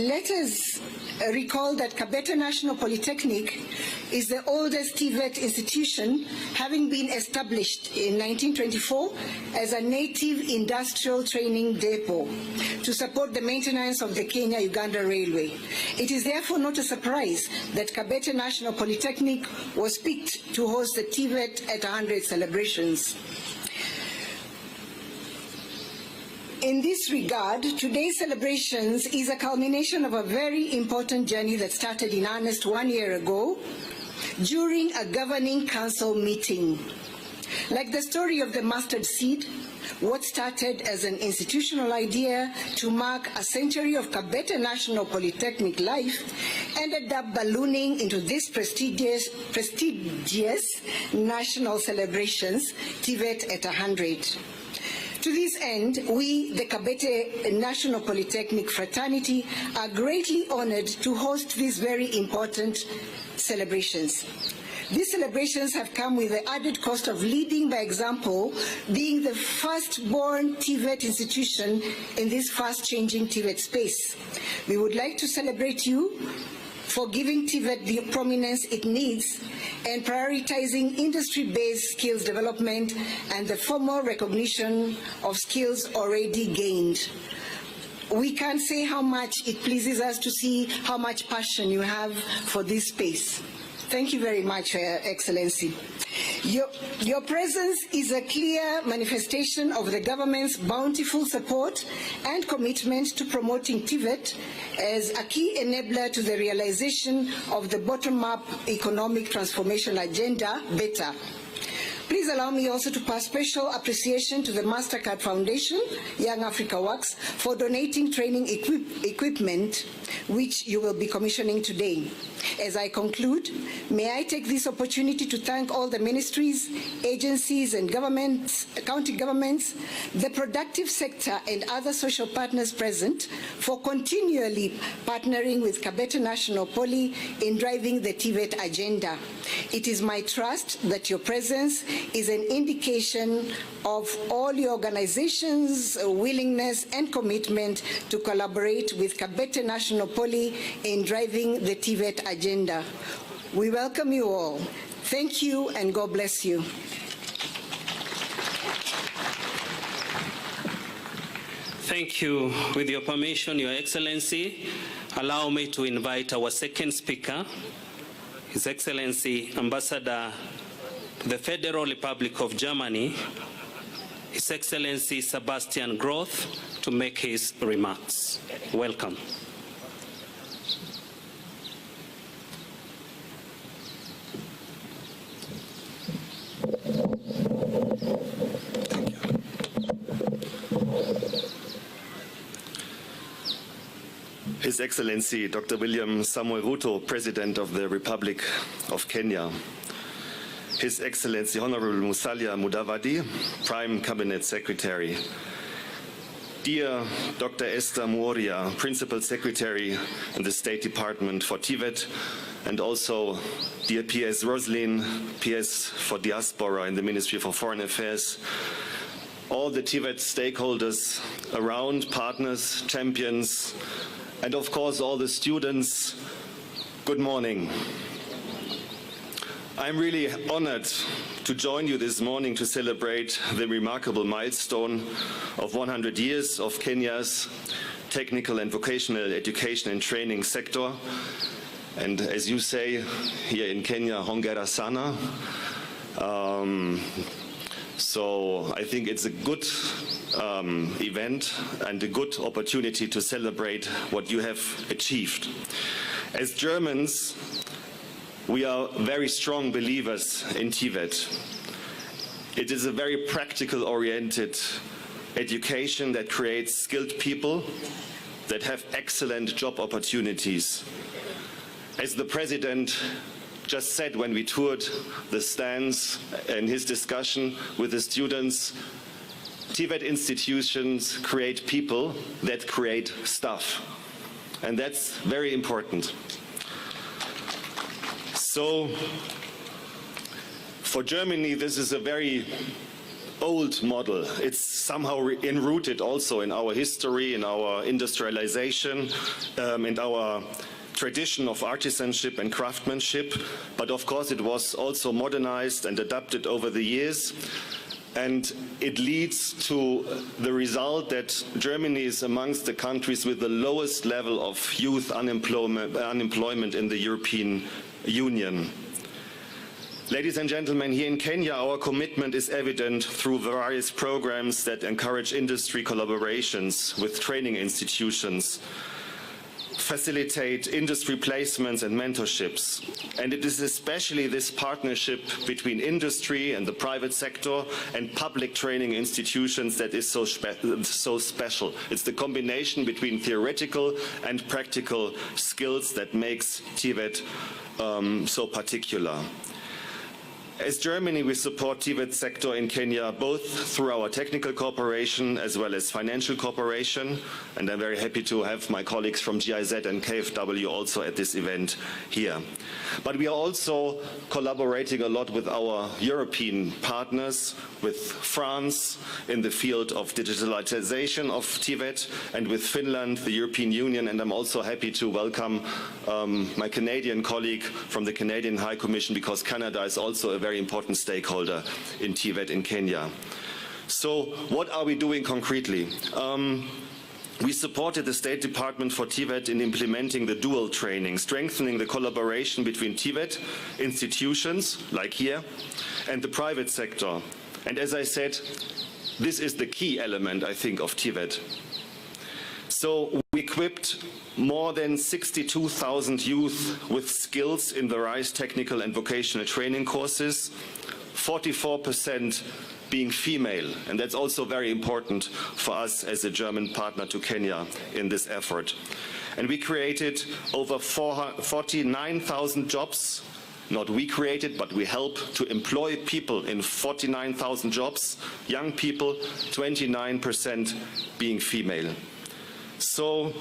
U: let us recall that Kabete National Polytechnic is the oldest TVET institution, having been established in 1924 as a native industrial training depot to support the maintenance of the Kenya-Uganda Railway. It is therefore not a surprise that Kabete National Polytechnic was picked to host the TVET at 100 celebrations. In this regard, today's celebrations is a culmination of a very important journey that started in earnest 1 year ago during a governing council meeting. Like the story of the mustard seed, what started as an institutional idea to mark a century of Kabete National Polytechnic life ended up ballooning into this prestigious national celebrations, TVET at 100. To this end, we, the Kabete National Polytechnic fraternity, are greatly honored to host these very important celebrations. These celebrations have come with the added cost of leading by example, being the first-born TVET institution in this fast-changing TVET space. We would like to celebrate you for giving TVET the prominence it needs and prioritizing industry-based skills development and the formal recognition of skills already gained. We can't say how much it pleases us to see how much passion you have for this space. Thank you very much, Your Excellency. Your presence is a clear manifestation of the government's bountiful support and commitment to promoting TVET as a key enabler to the realization of the bottom-up economic transformation agenda, BETA. Please allow me also to pass special appreciation to the MasterCard Foundation, Young Africa Works, for donating training equipment, which you will be commissioning today. As I conclude, may I take this opportunity to thank all the ministries, agencies and governments, county governments, the productive sector and other social partners present for continually partnering with Kabete National Poly in driving the TVET agenda. It is my trust that your presence is an indication of all your organizations' willingness and commitment to collaborate with Kabete National Poly in driving the TVET agenda. We welcome you all. Thank you and God bless you.
V: Thank you. With your permission, Your Excellency, allow me to invite our second speaker, His Excellency Ambassador to the Federal Republic of Germany, His Excellency Sebastian Groth, to make his remarks. Welcome.
E: His Excellency Dr. William Samuel Ruto, President of the Republic of Kenya. His Excellency Honorable Musalia Mudavadi, Prime Cabinet Secretary. Dear Dr. Esther Moria, Principal Secretary in the State Department for TVET, and also dear PS Roslin, PS for Diaspora in the Ministry for Foreign Affairs, all the TVET stakeholders around, partners, champions, and of course all the students, good morning. I'm really honored to join you this morning to celebrate the remarkable milestone of 100 years of Kenya's technical and vocational education and training sector. And as you say here in Kenya, hongera sana. So I think it's a good event and a good opportunity to celebrate what you have achieved. As Germans, we are very strong believers in TVET. It is a very practical-oriented education that creates skilled people that have excellent job opportunities. As the President just said when we toured the stands in his discussion with the students, TVET institutions create people that create stuff. And that's very important. So for Germany, this is a very old model. It's somehow enrooted also in our history, in our industrialization, in our tradition of artisanship and craftsmanship, but of course it was also modernized and adapted over the years. And it leads to the result that Germany is amongst the countries with the lowest level of youth unemployment in the European Union. Ladies and gentlemen, here in Kenya, our commitment is evident through various programs that encourage industry collaborations with training institutions, facilitate industry placements and mentorships. And it is especially this partnership between industry and the private sector and public training institutions that is so special. It's the combination between theoretical and practical skills that makes TVET so particular. As Germany, we support TVET sector in Kenya both through our technical cooperation as well as financial cooperation, and I'm very happy to have my colleagues from GIZ and KfW also at this event here. But we are also collaborating a lot with our European partners, with France in the field of digitalization of TVET, and with Finland, the European Union, and I'm also happy to welcome my Canadian colleague from the Canadian High Commission, because Canada is also a very important stakeholder in TVET in Kenya. So what are we doing concretely? We supported the State Department for TVET in implementing the dual training, strengthening the collaboration between TVET institutions, like here, and the private sector. And as I said, this is the key element, I think, of TVET. So we equipped more than 62,000 youth with skills in various technical and vocational training courses, 44% being female, and that's also very important for us as a German partner to Kenya in this effort. And we created over 49,000 jobs. Not we created, but we help to employ people in 49,000 jobs, young people, 29% being female. So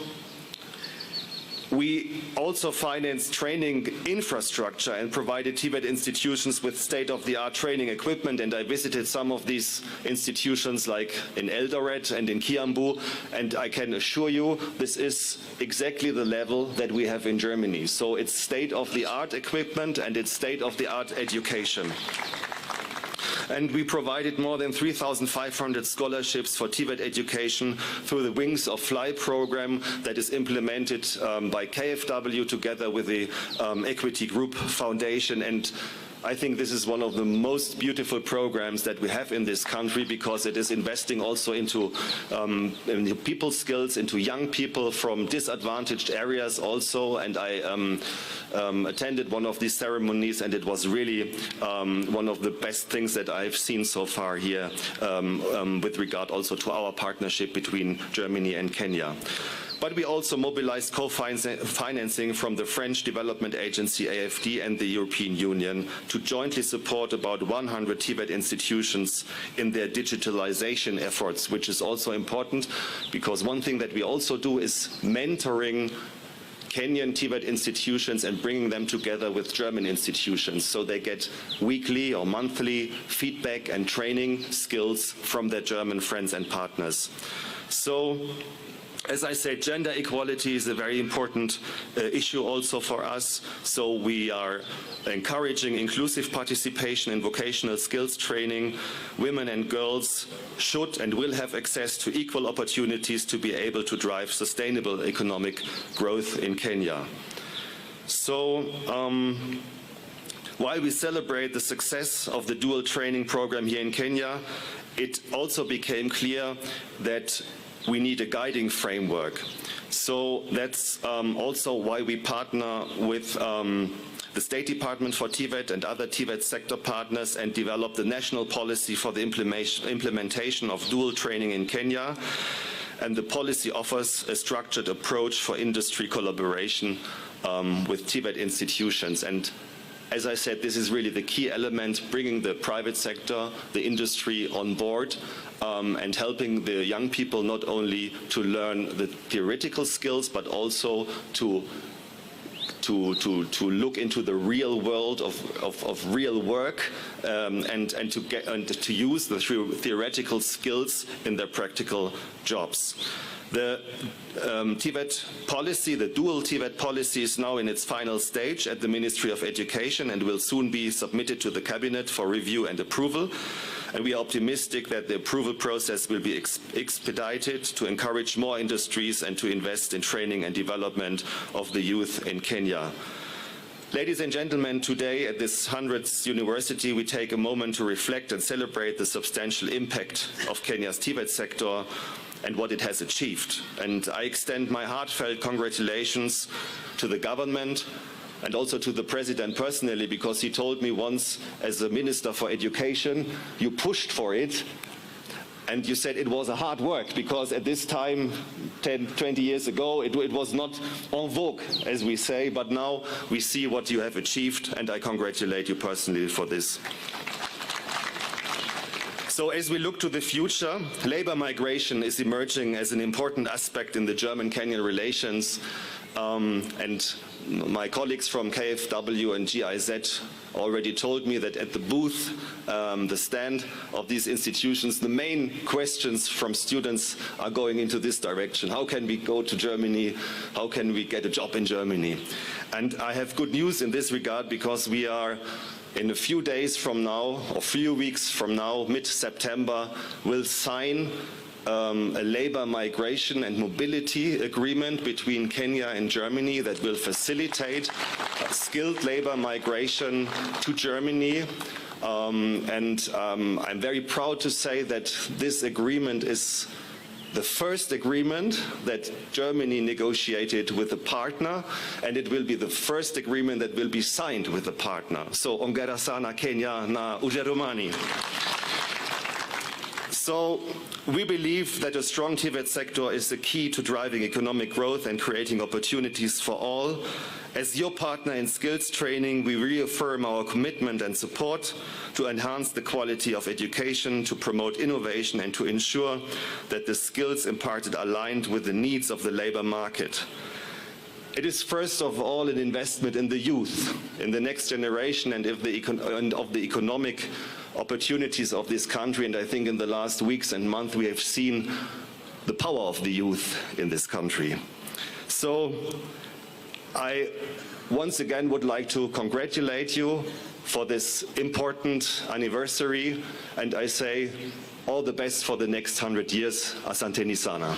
E: we also financed training infrastructure and provided TVET institutions with state-of-the-art training equipment, and I visited some of these institutions like in Eldoret and in Kiambu, and I can assure you this is exactly the level that we have in Germany. So it's state-of-the-art equipment and it's state-of-the-art education. And we provided more than 3,500 scholarships for TVET education through the Wings of Fly program that is implemented by KfW together with the Equity Group Foundation. And I think this is one of the most beautiful programs that we have in this country, because it is investing also into people's skills, into young people from disadvantaged areas also. And I attended one of these ceremonies, and it was really one of the best things that I've seen so far here with regard also to our partnership between Germany and Kenya. But we also mobilized co-financing from the French Development Agency, AFD, and the European Union to jointly support about 100 TVET institutions in their digitalization efforts, which is also important, because one thing that we also do is mentoring Kenyan TVET institutions and bringing them together with German institutions, so they get weekly or monthly feedback and training skills from their German friends and partners. So, as I said, gender equality is a very important issue also for us. So we are encouraging inclusive participation in vocational skills training. Women and girls should and will have access to equal opportunities to be able to drive sustainable economic growth in Kenya. So, while we celebrate the success of the dual training program here in Kenya, it also became clear that we need a guiding framework. So that's also why we partner with the State Department for TVET and other TVET sector partners and develop the national policy for the implementation of dual training in Kenya. And the policy offers a structured approach for industry collaboration with TVET institutions. And as I said, this is really the key element, bringing the private sector, the industry on board, and helping the young people not only to learn the theoretical skills, but also to look into the real world of real work and to use the theoretical skills in their practical jobs. The TVET policy, the dual TVET policy, is now in its final stage at the Ministry of Education and will soon be submitted to the Cabinet for review and approval. And we are optimistic that the approval process will be expedited to encourage more industries and to invest in training and development of the youth in Kenya. Ladies and gentlemen, today at this 100th university, we take a moment to reflect and celebrate the substantial impact of Kenya's TVET sector and what it has achieved. And I extend my heartfelt congratulations to the government and also to the President personally, because he told me once, as a Minister for Education, you pushed for it, and you said it was a hard work, because at this time, 10, 20 years ago, it was not en vogue, as we say, but now we see what you have achieved, and I congratulate you personally for this. So as we look to the future, labor migration is emerging as an important aspect in the German-Kenyan relations, and my colleagues from KfW and GIZ already told me that at the booth, the stand of these institutions, the main questions from students are going into this direction. How can we go to Germany? How can we get a job in Germany? And I have good news in this regard, because we are in a few days from now, or few weeks from now, mid-September, will sign a labor migration and mobility agreement between Kenya and Germany that will facilitate skilled labor migration to Germany. I'm very proud to say that this agreement is the first agreement that Germany negotiated with a partner, and it will be the first agreement that will be signed with a partner. So, ongera sana Kenya na Ujerumani. So, we believe that a strong TVET sector is the key to driving economic growth and creating opportunities for all. As your partner in skills training, we reaffirm our commitment and support to enhance the quality of education, to promote innovation, and to ensure that the skills imparted are aligned with the needs of the labor market. It is first of all an investment in the youth, in the next generation, and of the economic opportunities of this country. And I think in the last weeks and months we have seen the power of the youth in this country. So I once again would like to congratulate you for this important anniversary, and I say all the best for the next 100 years. Asanteni sana.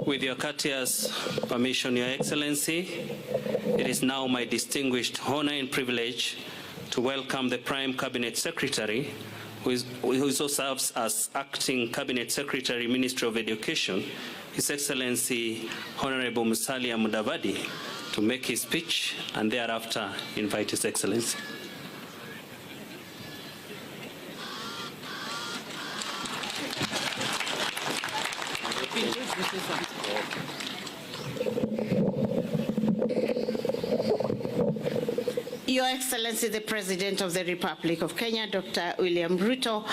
V: With your courteous permission, Your Excellency, it is now my distinguished honor and privilege to welcome the Prime Cabinet Secretary, who also serves as Acting Cabinet Secretary, Ministry of Education, His Excellency Honorable Musalia Mudavadi, to make his speech, and thereafter invite His Excellency.
F: Your Excellency, the President of the Republic of Kenya, Dr. William Ruto,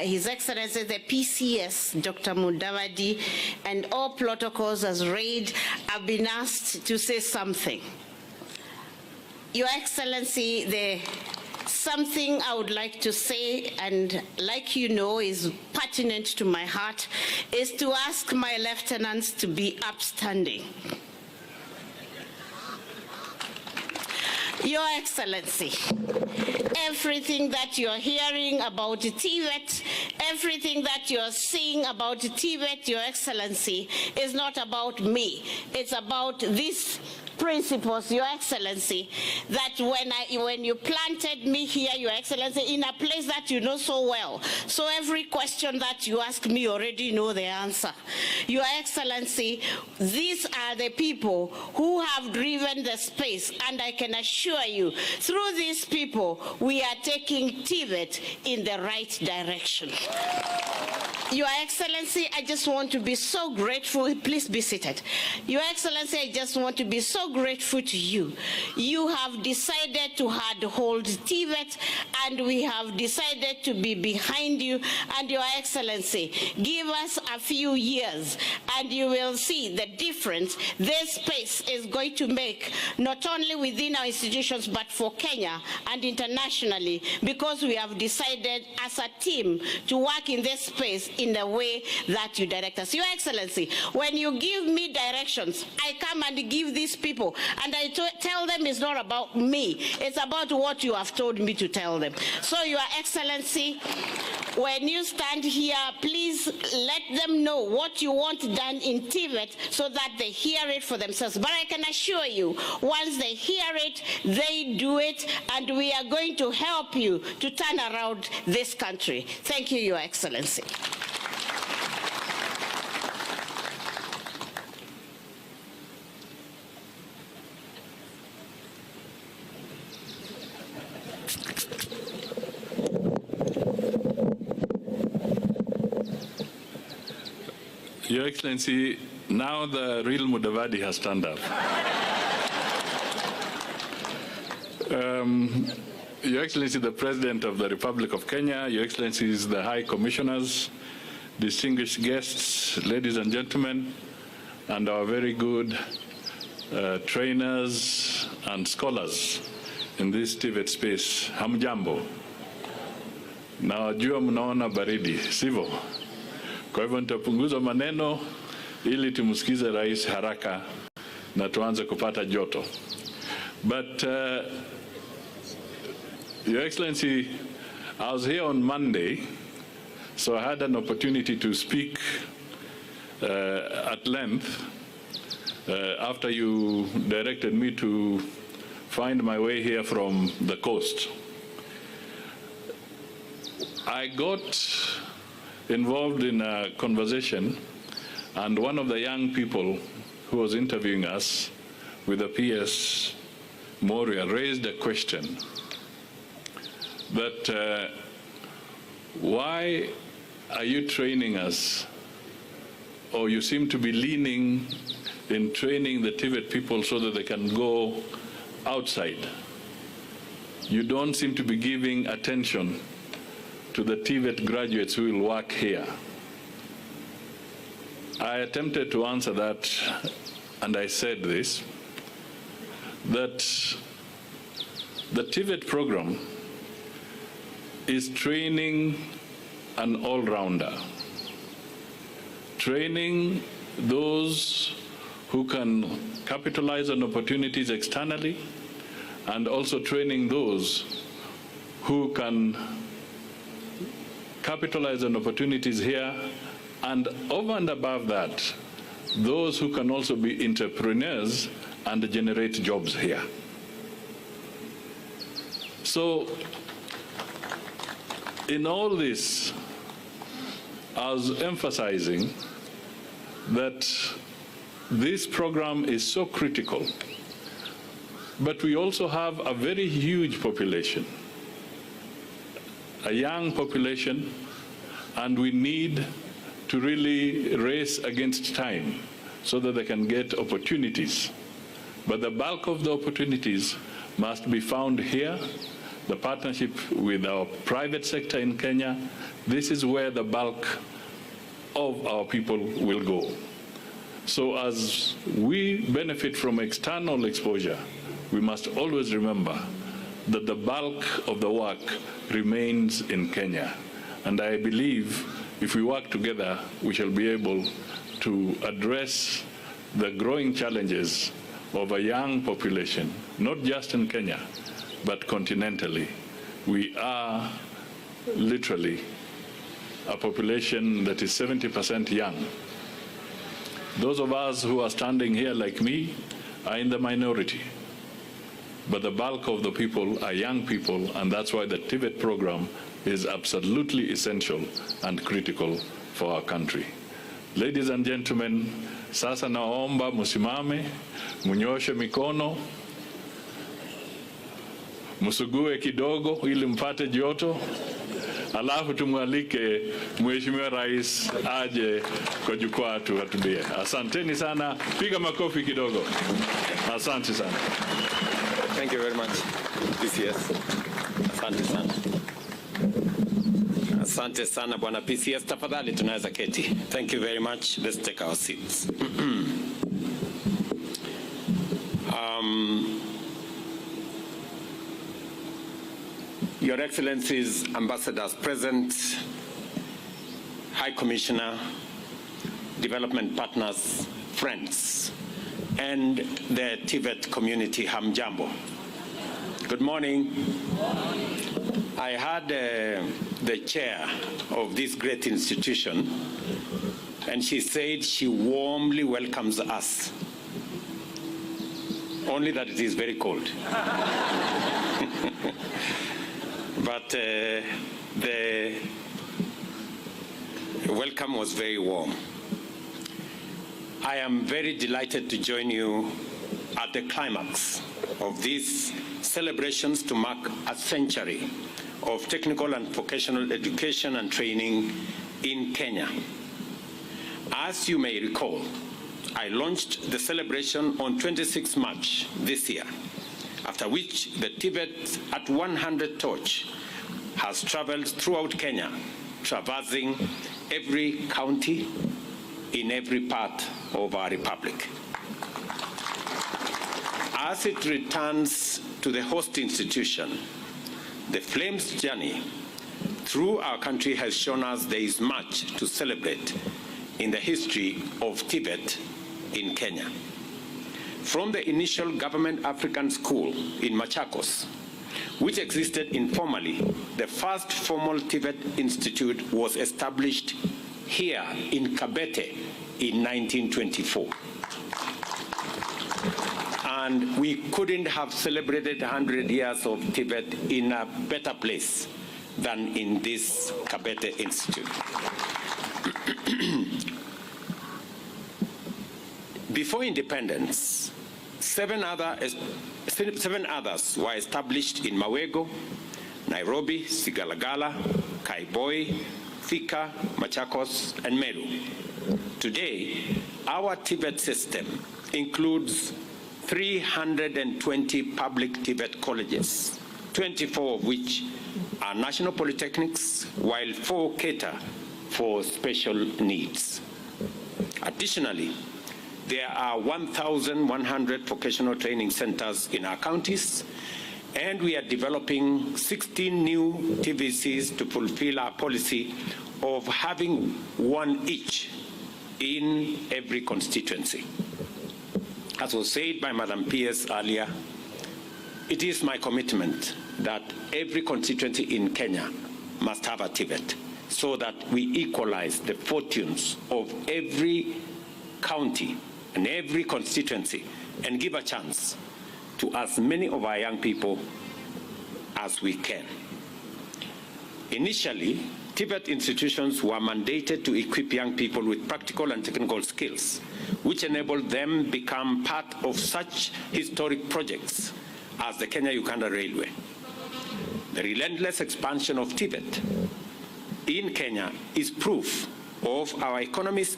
F: His Excellency, the PCS, Dr. Mudavadi, and all protocols as read, have been asked to say something. Your Excellency, something I would like to say, and like you know, is pertinent to my heart, is to ask my lieutenants to be upstanding. Your Excellency, everything that you're hearing about TVET, everything that you're seeing about TVET, Your Excellency, is not about me. It's about these principles, Your Excellency, that when you planted me here, Your Excellency, in a place that you know so well. So every question that you ask me, already know the answer. Your Excellency, these are the people who have driven the space, and I can assure you, through these people, we are taking TVET in the right direction. Your Excellency, I just want to be so grateful. Please be seated. Your Excellency, I just want to be so grateful to you. You have decided to hold TVET, and we have decided to be behind you. And Your Excellency, give us a few years, and you will see the difference this space is going to make, not only within our institutions, but for Kenya and internationally, because we have decided as a team to work in this space in the way that you direct us. Your Excellency, when you give me directions, I come and give these people, and I tell them it's not about me, it's about what you have told me to tell them. So Your Excellency, when you stand here, please let them know what you want done in TVET so that they hear it for themselves. But I can assure you, once they hear it, they do it, and we are going to help you to turn around this country. Thank you, Your Excellency.
L: Your Excellency, now the real Mudavadi has turned up. Your Excellency, the President of the Republic of Kenya, Your Excellencies, the High Commissioners, distinguished guests, ladies and gentlemen, and our very good trainers and scholars in this TVET space, hamjambo. Nawajua mnaona baridi, sivyo? Kwa hivyo nitapunguza maneno ili tumsikize rais haraka na tuanze kupata joto. But Your Excellency, I was here on Monday, so I had an opportunity to speak at length after you directed me to find my way here from the coast. I got involved in a conversation, and one of the young people who was interviewing us with the PS Moria raised a question that why are you training us, or you seem to be leaning in training the TVET people so that they can go outside. You don't seem to be giving attention to the TVET graduates who will work here. I attempted to answer that, and I said this, that the TVET program is training an all-rounder, training those who can capitalize on opportunities externally, and also training those who can capitalize on opportunities here, and over and above that, those who can also be entrepreneurs and generate jobs here. So, in all this, I was emphasizing that this program is so critical, but we also have a very huge population, a young population, and we need to really race against time so that they can get opportunities. But the bulk of the opportunities must be found here, the partnership with our private sector in Kenya. This is where the bulk of our people will go. So as we benefit from external exposure, we must always remember that the bulk of the work remains in Kenya. And I believe if we work together, we shall be able to address the growing challenges of a young population, not just in Kenya, but continentally. We are literally a population that is 70% young. Those of us who are standing here like me are in the minority, but the bulk of the people are young people, and that's why the TVET program is absolutely essential and critical for our country. Ladies and gentlemen, sasa naomba musimame, munyoshe mikono, musugue kidogo ili mpate joto, alafu tumwalike Mheshimiwa Rais aje kwa jukwaa tuhutubie. Asanteni sana, piga makofi kidogo. Asante sana.
B: Thank you very much. PCS. Asante sana. Asante sana Bwana PCS. Tafadhali tunaweza keti. Thank you very much. Let's take our seats. Your Excellencies, Ambassadors present, High Commissioner, development partners, friends, and the TVET community, hamjambo. Good morning. I had the chair of this great institution, and she said she warmly welcomes us, only that it is very cold. But the welcome was very warm. I am very delighted to join you at the climax of these celebrations to mark a century of technical and vocational education and training in Kenya. As you may recall, I launched the celebration on 26 March this year, after which the TVET at 100 torch has traveled throughout Kenya, traversing every county in every part of our republic. As it returns to the host institution, the Flame's journey through our country has shown us there is much to celebrate in the history of TVET in Kenya. From the initial government African school in Machakos, which existed informally, the first formal TVET institute was established here in Kabete in 1924. And we couldn't have celebrated 100 years of TVET in a better place than in this Kabete Institute. Before independence, seven others were established in Mawego, Nairobi, Sigalagala, Kaiboi, Thika, Machakos, and Meru. Today, our TVET system includes 320 public TVET colleges, 24 of which are national polytechnics, while 4 cater for special needs. Additionally, there are 1,100 vocational training centers in our counties, and we are developing 16 new TVCs to fulfill our policy of having one each in every constituency. As was said by Madam PS earlier, it is my commitment that every constituency in Kenya must have a TVET so that we equalize the fortunes of every county and every constituency and give a chance to as many of our young people as we can. Initially, TVET institutions were mandated to equip young people with practical and technical skills, which enabled them become part of such historic projects as the Kenya-Uganda Railway. The relentless expansion of TVET in Kenya is proof of our economy's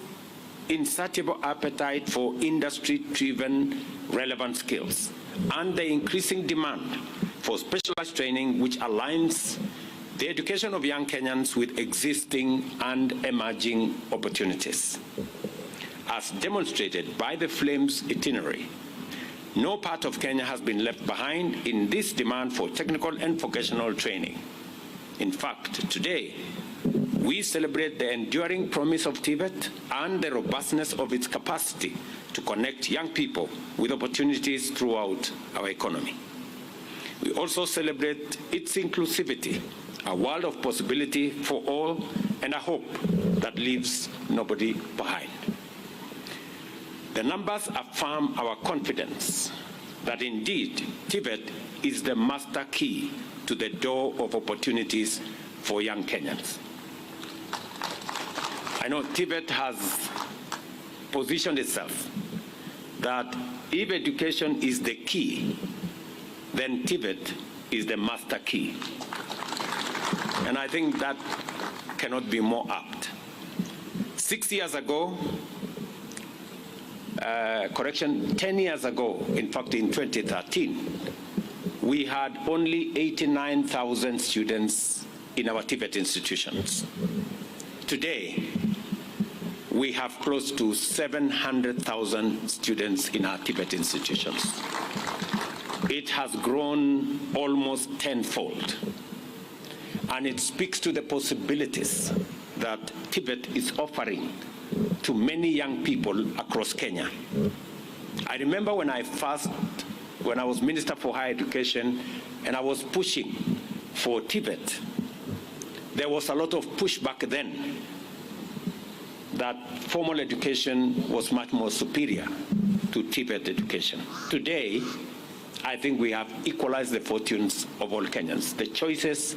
B: insatiable appetite for industry-driven relevant skills and the increasing demand for specialized training which aligns the education of young Kenyans with existing and emerging opportunities. As demonstrated by the Flames itinerary, no part of Kenya has been left behind in this demand for technical and vocational training. In fact, today, we celebrate the enduring promise of TVET and the robustness of its capacity to connect young people with opportunities throughout our economy. We also celebrate its inclusivity, a world of possibility for all, and a hope that leaves nobody behind. The numbers affirm our confidence that indeed TVET is the master key to the door of opportunities for young Kenyans. I know TVET has positioned itself that if education is the key, then TVET is the master key. And I think that cannot be more apt. 6 years ago, 10 years ago, in fact in 2013, we had only 89,000 students in our TVET institutions. Today, we have close to 700,000 students in our TVET institutions. It has grown almost tenfold, and it speaks to the possibilities that TVET is offering to many young people across Kenya. I remember when I was Minister for Higher Education and I was pushing for TVET, there was a lot of pushback then that formal education was much more superior to TVET education. Today, I think we have equalized the fortunes of all Kenyans. The choices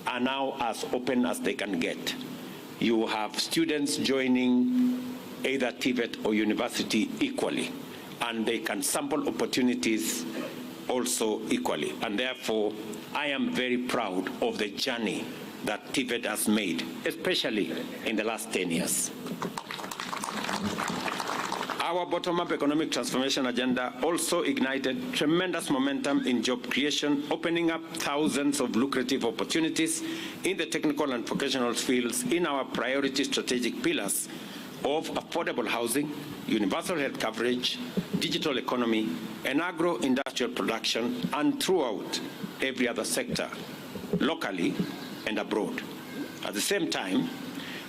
B: are now as open as they can get. You have students joining either TVET or university equally, and they can sample opportunities also equally. And therefore, I am very proud of the journey that TVET has made, especially in the last 10 years. Our bottom-up economic transformation agenda also ignited tremendous momentum in job creation, opening up thousands of lucrative opportunities in the technical and vocational fields in our priority strategic pillars of affordable housing, universal health coverage, digital economy, and agro-industrial production, and throughout every other sector, locally and abroad. At the same time,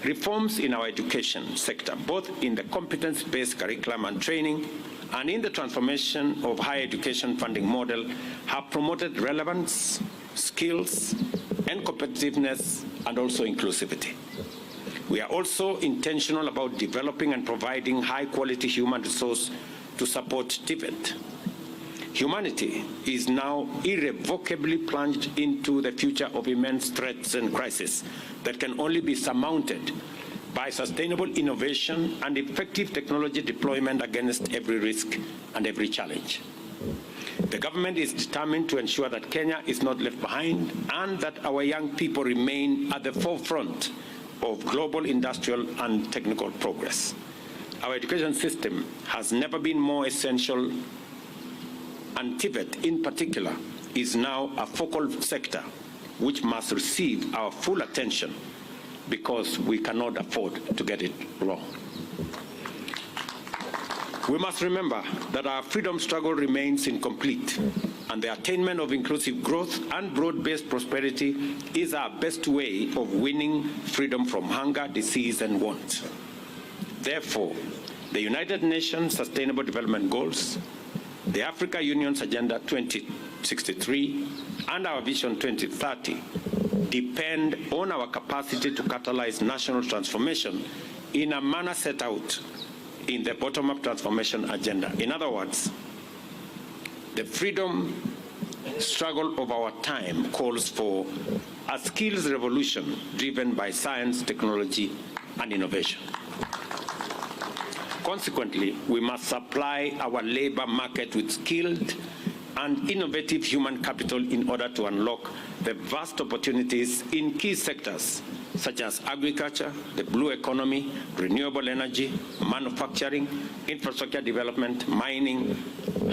B: reforms in our education sector, both in the competence-based curriculum and training and in the transformation of higher education funding model, have promoted relevance, skills, and competitiveness, and also inclusivity. We are also intentional about developing and providing high-quality human resource to support TVET. Humanity is now irrevocably plunged into the future of immense threats and crises that can only be surmounted by sustainable innovation and effective technology deployment against every risk and every challenge. The government is determined to ensure that Kenya is not left behind and that our young people remain at the forefront of global industrial and technical progress. Our education system has never been more essential, and TVET in particular is now a focal sector which must receive our full attention because we cannot afford to get it wrong. We must remember that our freedom struggle remains incomplete, and the attainment of inclusive growth and broad-based prosperity is our best way of winning freedom from hunger, disease, and want. Therefore, the United Nations Sustainable Development Goals, the Africa Union's Agenda 2063, and our Vision 2030 depend on our capacity to catalyze national transformation in a manner set out in the bottom-up transformation agenda. In other words, the freedom struggle of our time calls for a skills revolution driven by science, technology, and innovation. Consequently, we must supply our labor market with skilled and innovative human capital in order to unlock the vast opportunities in key sectors such as agriculture, the blue economy, renewable energy, manufacturing, infrastructure development, mining,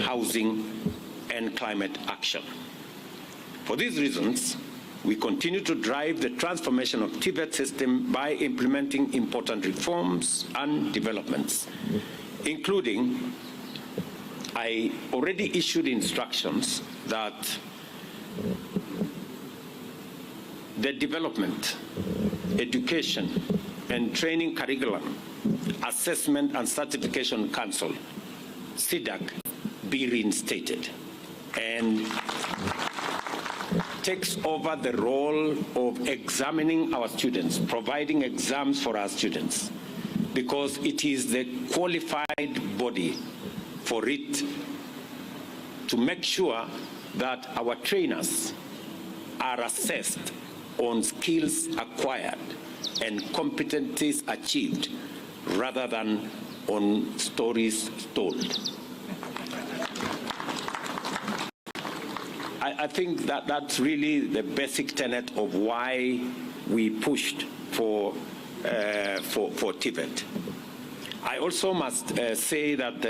B: housing, and climate action. For these reasons, we continue to drive the transformation of TVET system by implementing important reforms and developments, including I already issued instructions that the Development, Education, and Training Curriculum Assessment and Certification Council, CEDAC, be reinstated and takes over the role of examining our students, providing exams for our students, because it is the qualified body for it to make sure that our trainers are assessed on skills acquired and competencies achieved rather than on stories told. I think that that's really the basic tenet of why we pushed for TVET. I also must say that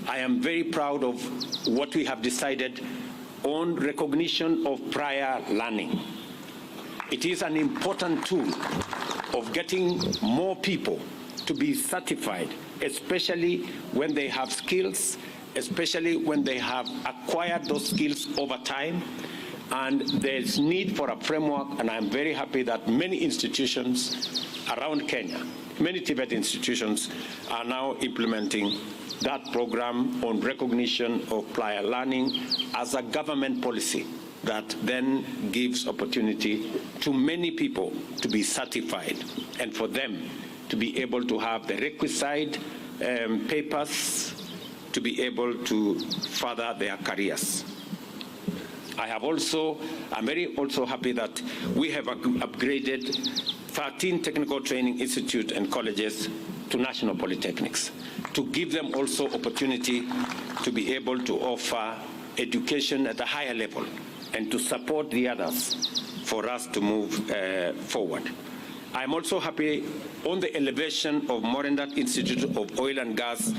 B: I am very proud of what we have decided on recognition of prior learning. It is an important tool of getting more people to be certified, especially when they have skills, especially when they have acquired those skills over time. And there's need for a framework, and I'm very happy that many institutions around Kenya, many TVET institutions are now implementing that program on recognition of prior learning as a government policy that then gives opportunity to many people to be certified and for them to be able to have the requisite papers to be able to further their careers. I'm very happy that we have upgraded 13 technical training institutes and colleges to national polytechnics to give them also opportunity to be able to offer education at a higher level and to support the others for us to move forward. I'm also happy on the elevation of Morendat Institute of Oil and Gas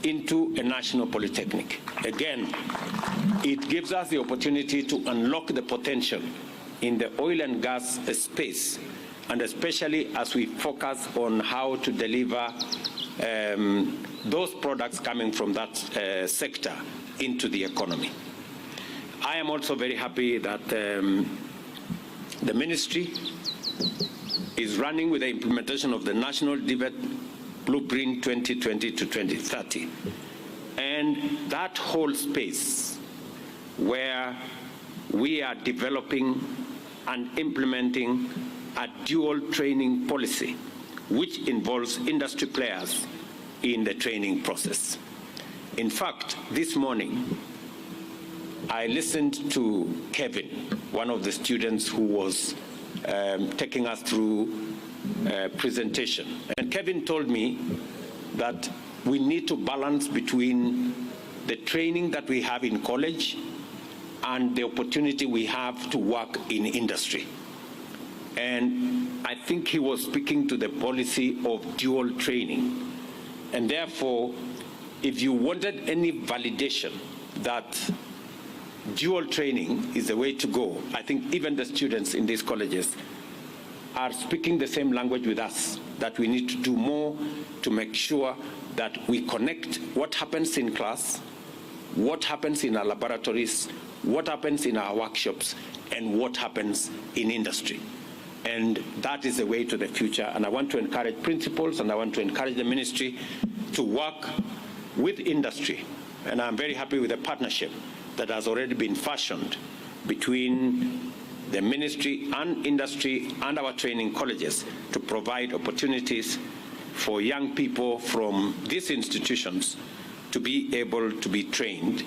B: into a national polytechnic. Again, it gives us the opportunity to unlock the potential in the oil and gas space, and especially as we focus on how to deliver those products coming from that sector into the economy. I am also very happy that the ministry is running with the implementation of the National TVET Blueprint 2020 to 2030. And that whole space where we are developing and implementing a dual training policy, which involves industry players in the training process. In fact, this morning, I listened to Kevin, one of the students who was taking us through a presentation. And Kevin told me that we need to balance between the training that we have in college and the opportunity we have to work in industry. And I think he was speaking to the policy of dual training. And therefore, if you wanted any validation that dual training is the way to go. I think even the students in these colleges are speaking the same language with us, that we need to do more to make sure that we connect what happens in class, what happens in our laboratories, what happens in our workshops, and what happens in industry. And that is the way to the future. And I want to encourage principals, and I want to encourage the ministry to work with industry. And I'm very happy with the partnership that has already been fashioned between the ministry and industry and our training colleges to provide opportunities for young people from these institutions to be able to be trained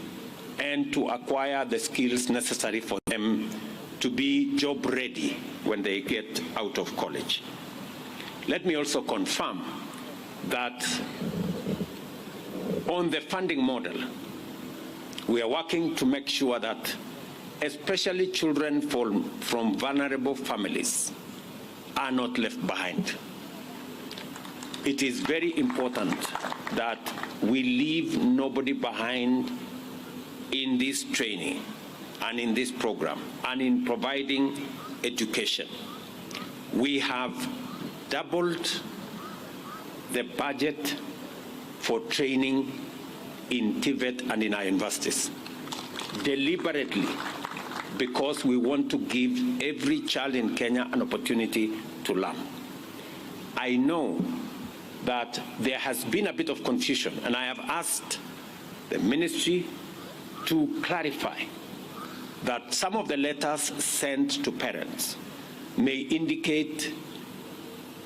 B: and to acquire the skills necessary for them to be job ready when they get out of college. Let me also confirm that on the funding model, we are working to make sure that especially children from vulnerable families are not left behind. It is very important that we leave nobody behind in this training and in this program and in providing education. We have doubled the budget for training in TVET and in our universities, deliberately, because we want to give every child in Kenya an opportunity to learn. I know that there has been a bit of confusion, and I have asked the ministry to clarify that some of the letters sent to parents may indicate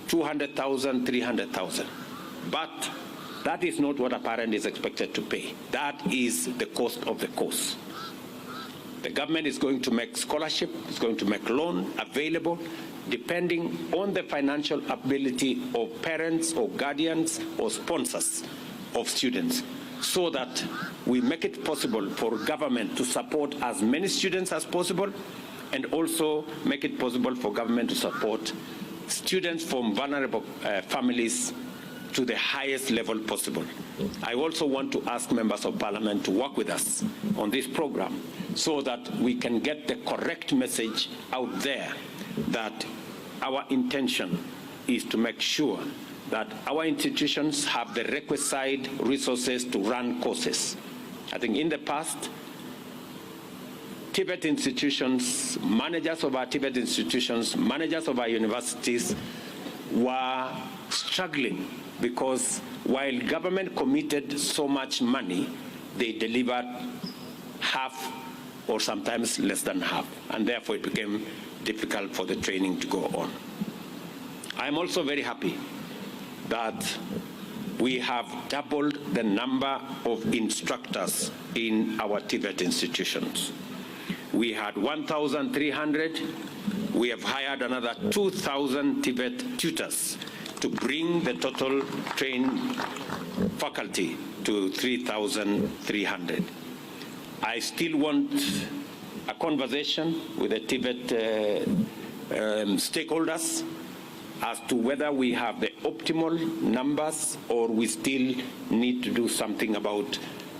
B: 200,000, 300,000, but that is not what a parent is expected to pay. That is the cost of the course. The government is going to make scholarship, is going to make loan available depending on the financial ability of parents or guardians or sponsors of students, so that we make it possible for government to support as many students as possible, and also make it possible for government to support students from vulnerable families to the highest level possible. I also want to ask members of parliament to work with us on this program so that we can get the correct message out there that our intention is to make sure that our institutions have the requisite resources to run courses. I think in the past, TVET institutions, managers of our TVET institutions, managers of our universities were struggling because while government committed so much money, they delivered half or sometimes less than half, and therefore it became difficult for the training to go on. I'm also very happy that we have doubled the number of instructors in our TVET institutions. We had 1,300. We have hired another 2,000 TVET tutors to bring the total trained faculty to 3,300. I still want a conversation with the TVET stakeholders as to whether we have the optimal numbers or we still need to do something about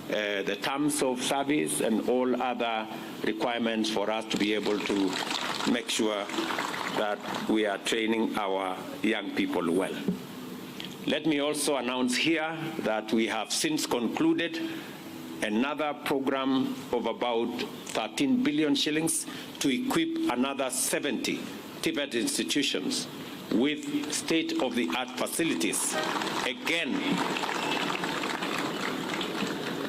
B: the terms of service and all other requirements for us to be able to make sure that we are training our young people well. Let me also announce here that we have since concluded another program of about 13 billion shillings to equip another 70 TVET institutions with state-of-the-art facilities, again,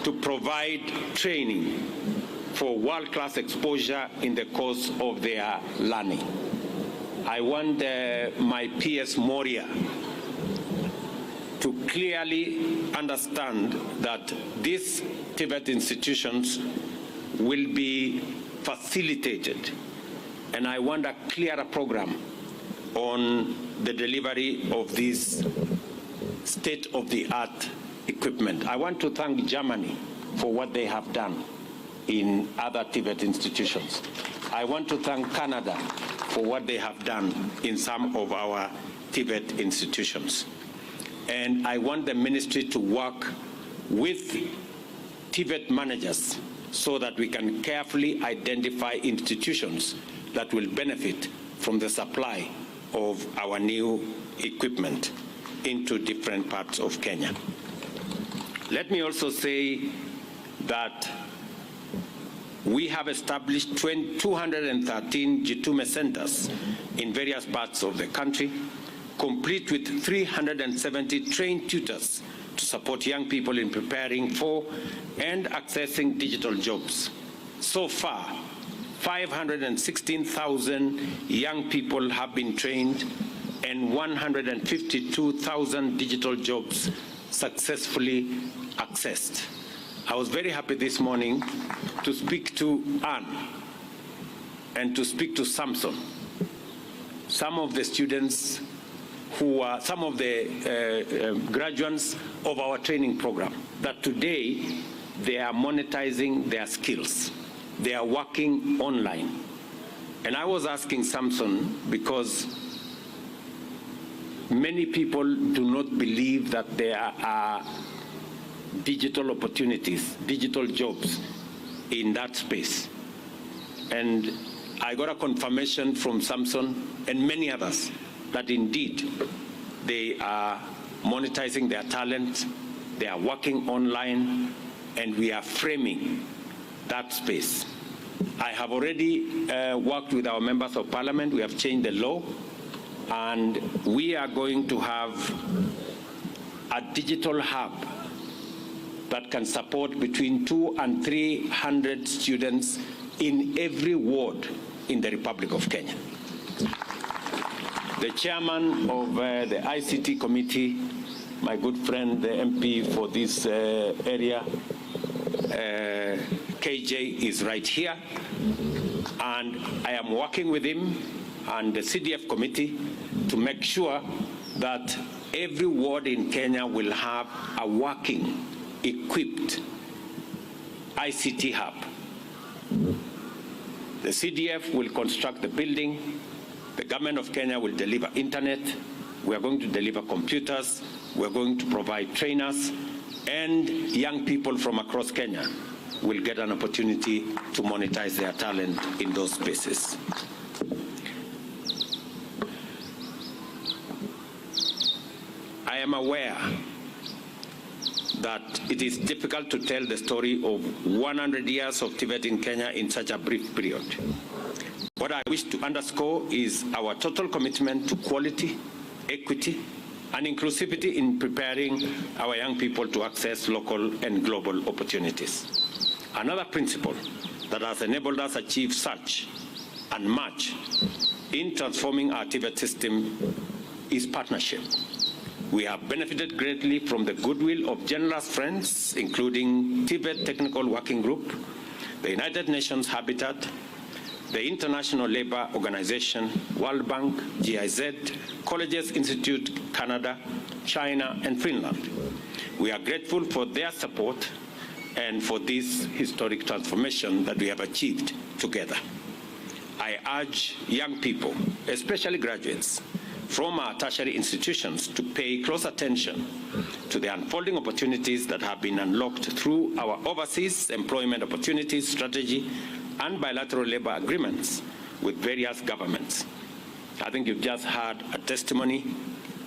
B: to provide training for world-class exposure in the course of their learning. I want my PS Moria to clearly understand that these TVET institutions will be facilitated, and I want a clearer program on the delivery of this state-of-the-art equipment. I want to thank Germany for what they have done in other TVET institutions. I want to thank Canada for what they have done in some of our TVET institutions. And I want the ministry to work with TVET managers so that we can carefully identify institutions that will benefit from the supply of our new equipment into different parts of Kenya. Let me also say that we have established 213 Jitume centers in various parts of the country, complete with 370 trained tutors to support young people in preparing for and accessing digital jobs. So far, 516,000 young people have been trained and 152,000 digital jobs successfully accessed. I was very happy this morning to speak to Anne and to speak to Samson, some of the students who are some of the graduates of our training program, that today they are monetizing their skills. They are working online. And I was asking Samson, because many people do not believe that there are digital opportunities, digital jobs in that space. And I got a confirmation from Samson and many others that indeed they are monetizing their talent, they are working online, and we are framing that space. I have already worked with our members of parliament. We have changed the law, and we are going to have a digital hub that can support between 200 and 300 students in every ward in the Republic of Kenya. The chairman of the ICT committee, my good friend, the MP for this area, KJ, is right here, and I am working with him and the CDF committee to make sure that every ward in Kenya will have a working, equipped ICT hub. The CDF will construct the building. The government of Kenya will deliver internet. We are going to deliver computers. We are going to provide trainers, and young people from across Kenya will get an opportunity to monetize their talent in those spaces. I am aware that it is difficult to tell the story of 100 years of TVET in Kenya in such a brief period. What I wish to underscore is our total commitment to quality, equity, and inclusivity in preparing our young people to access local and global opportunities. Another principle that has enabled us achieve such and much in transforming our TVET system is partnership. We have benefited greatly from the goodwill of generous friends, including TVET Technical Working Group, the United Nations Habitat, the International Labour Organization, World Bank, GIZ, Colleges Institute Canada, China, and Finland. We are grateful for their support and for this historic transformation that we have achieved together. I urge young people, especially graduates, from our tertiary institutions to pay close attention to the unfolding opportunities that have been unlocked through our overseas employment opportunities strategy and bilateral labor agreements with various governments. I think you've just heard a testimony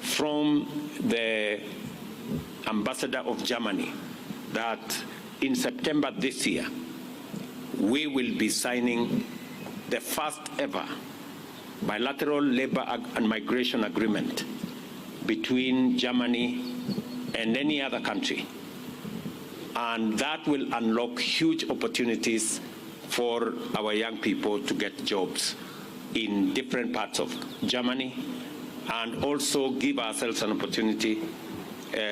B: from the ambassador of Germany that in September this year, we will be signing the first ever bilateral labor and migration agreement between Germany and any other country. And that will unlock huge opportunities for our young people to get jobs in different parts of Germany, and also give ourselves an opportunity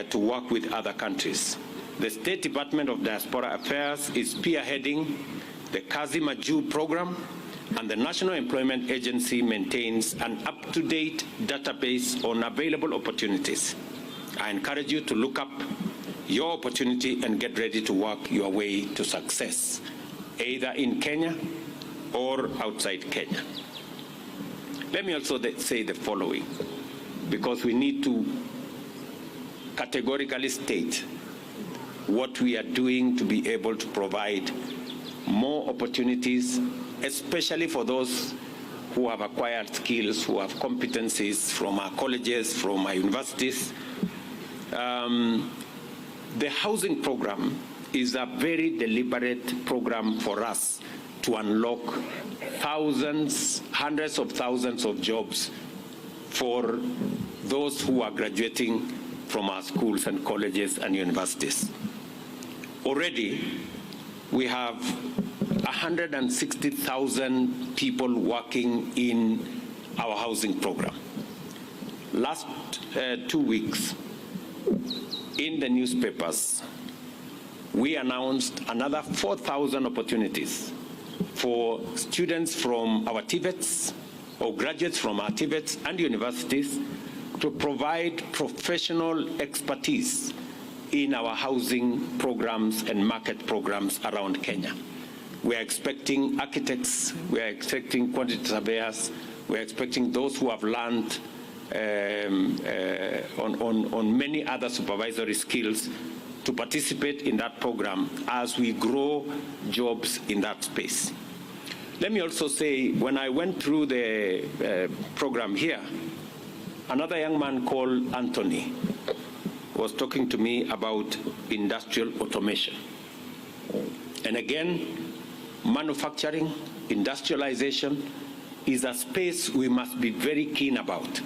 B: to work with other countries. The State Department of Diaspora Affairs is spearheading the Kazi Maju program, and the National Employment Agency maintains an up-to-date database on available opportunities. I encourage you to look up your opportunity and get ready to work your way to success, either in Kenya or outside Kenya. Let me also say the following, because we need to categorically state what we are doing to be able to provide more opportunities, especially for those who have acquired skills, who have competencies from our colleges, from our universities. The housing program is a very deliberate program for us to unlock thousands, hundreds of thousands of jobs for those who are graduating from our schools and colleges and universities. Already, we have 160,000 people working in our housing program. Last 2 weeks, in the newspapers, we announced another 4,000 opportunities for students from our TVETs or graduates from our TVETs and universities to provide professional expertise in our housing programs and market programs around Kenya. We are expecting architects, we are expecting quantity surveyors, we are expecting those who have learned on many other supervisory skills to participate in that program as we grow jobs in that space. Let me also say, when I went through the program here, another young man called Anthony was talking to me about industrial automation. And again, manufacturing, industrialization is a space we must be very keen about.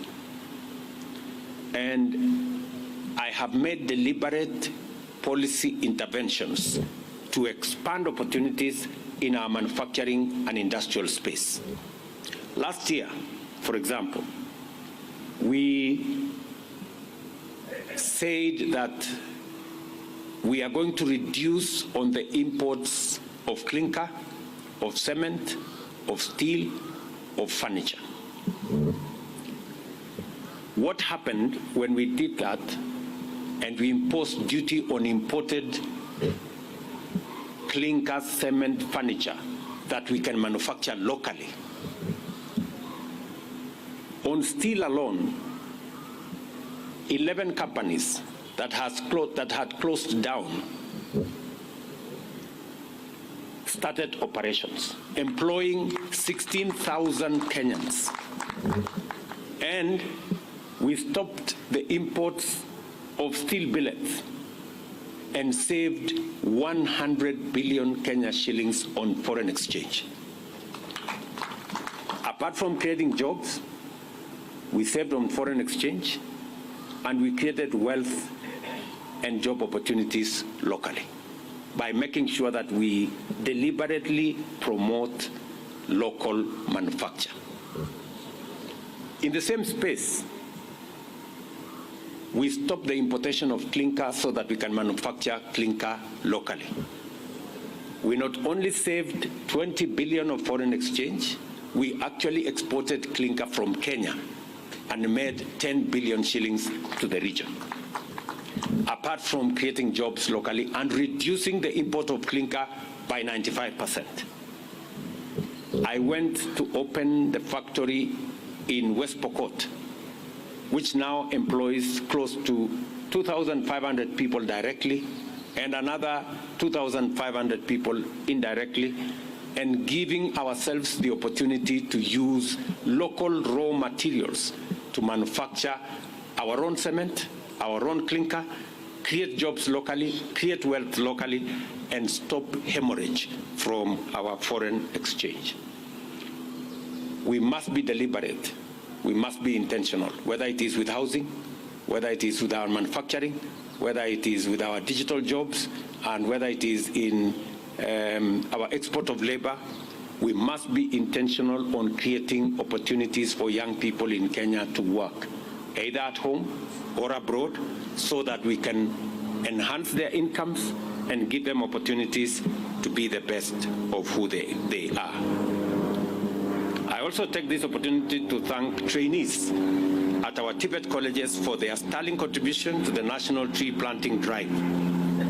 B: And I have made deliberate policy interventions to expand opportunities in our manufacturing and industrial space. Last year, for example, we said that we are going to reduce on the imports of clinker, of cement, of steel, of furniture. What happened when we did that and we imposed duty on imported clinker, cement, furniture that we can manufacture locally? On steel alone, 11 companies that had closed down started operations, employing 16,000 Kenyans. And we stopped the imports of steel billets and saved 100 billion Kenya shillings on foreign exchange. Apart from creating jobs, we saved on foreign exchange, and we created wealth and job opportunities locally by making sure that we deliberately promote local manufacture. In the same space, we stopped the importation of clinker so that we can manufacture clinker locally. We not only saved 20 billion of foreign exchange, we actually exported clinker from Kenya and made 10 billion shillings to the region. Apart from creating jobs locally and reducing the import of clinker by 95%. I went to open the factory in West Pokot, which now employs close to 2,500 people directly and another 2,500 people indirectly, and giving ourselves the opportunity to use local raw materials to manufacture our own cement, our own clinker, create jobs locally, create wealth locally, and stop hemorrhage from our foreign exchange. We must be deliberate. We must be intentional, whether it is with housing, whether it is with our manufacturing, whether it is with our digital jobs, and whether it is in our export of labor. We must be intentional on creating opportunities for young people in Kenya to work, either at home or abroad, so that we can enhance their incomes and give them opportunities to be the best of who they are. I also take this opportunity to thank trainees at our TVET colleges for their sterling contribution to the National Tree Planting Drive.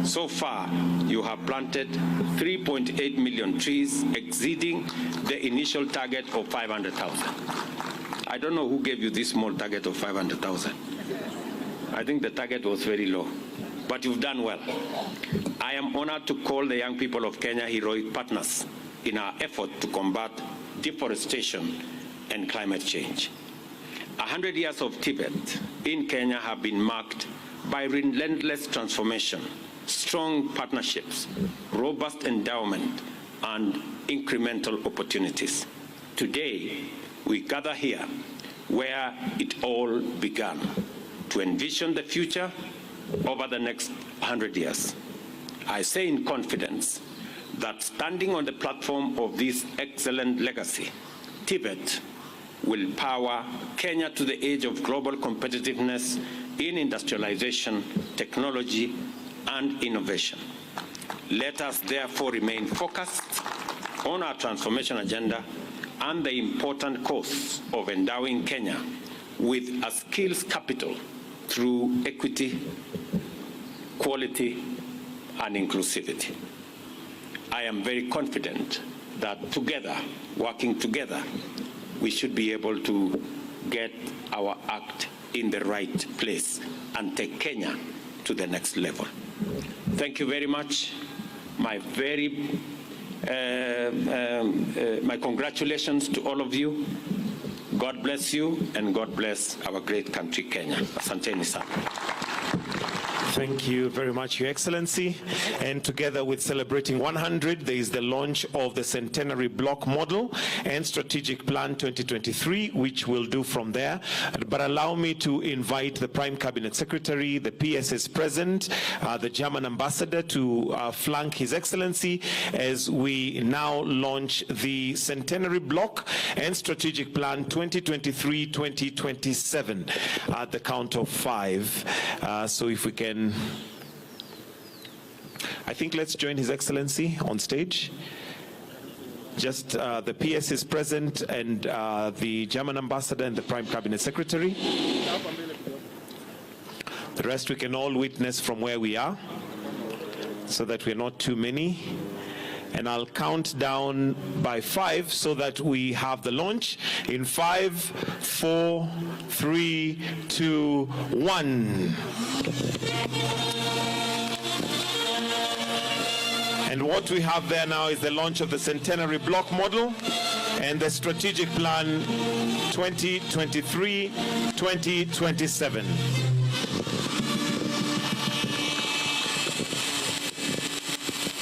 B: So far, you have planted 3.8 million trees, exceeding the initial target of 500,000. I don't know who gave you this small target of 500,000. I think the target was very low. but you've done well. I am honored to call the young people of Kenya heroic partners in our effort to combat deforestation and climate change. 100 years of TVET in Kenya have been marked by relentless transformation, strong partnerships, robust endowment, and incremental opportunities. Today, we gather here where it all began, to envision the future over the next 100 years. I say in confidence that standing on the platform of this excellent legacy, TVET will power Kenya to the age of global competitiveness in industrialization, technology, and innovation. Let us therefore remain focused on our transformation agenda and the important cause of endowing Kenya with a skills capital through equity, quality, and inclusivity. I am very confident that together, working together, we should be able to get our act in the right place and take Kenya to the next level. Thank you very much. My congratulations to all of you. God bless you, and God bless our great country, Kenya. Asanteni sana.
C: Thank you very much, Your Excellency. And together with celebrating 100, there is the launch of the Centenary Block Model and Strategic Plan 2023, which we'll do from there. But allow me to invite the Prime Cabinet Secretary, the PSS President, the German Ambassador to flank His Excellency as we now launch the Centenary Block and Strategic Plan 2023-2027 at the count of 5. So if we can, I think let's join His Excellency on stage. Just the PS is present, and the German Ambassador and the Prime Cabinet Secretary. The rest we can all witness from where we are, so that we're not too many. And I'll count down by 5 so that we have the launch in 5, 4, 3, 2, 1. And what we have there now is the launch of the Centenary Block Model and the Strategic Plan 2023-2027.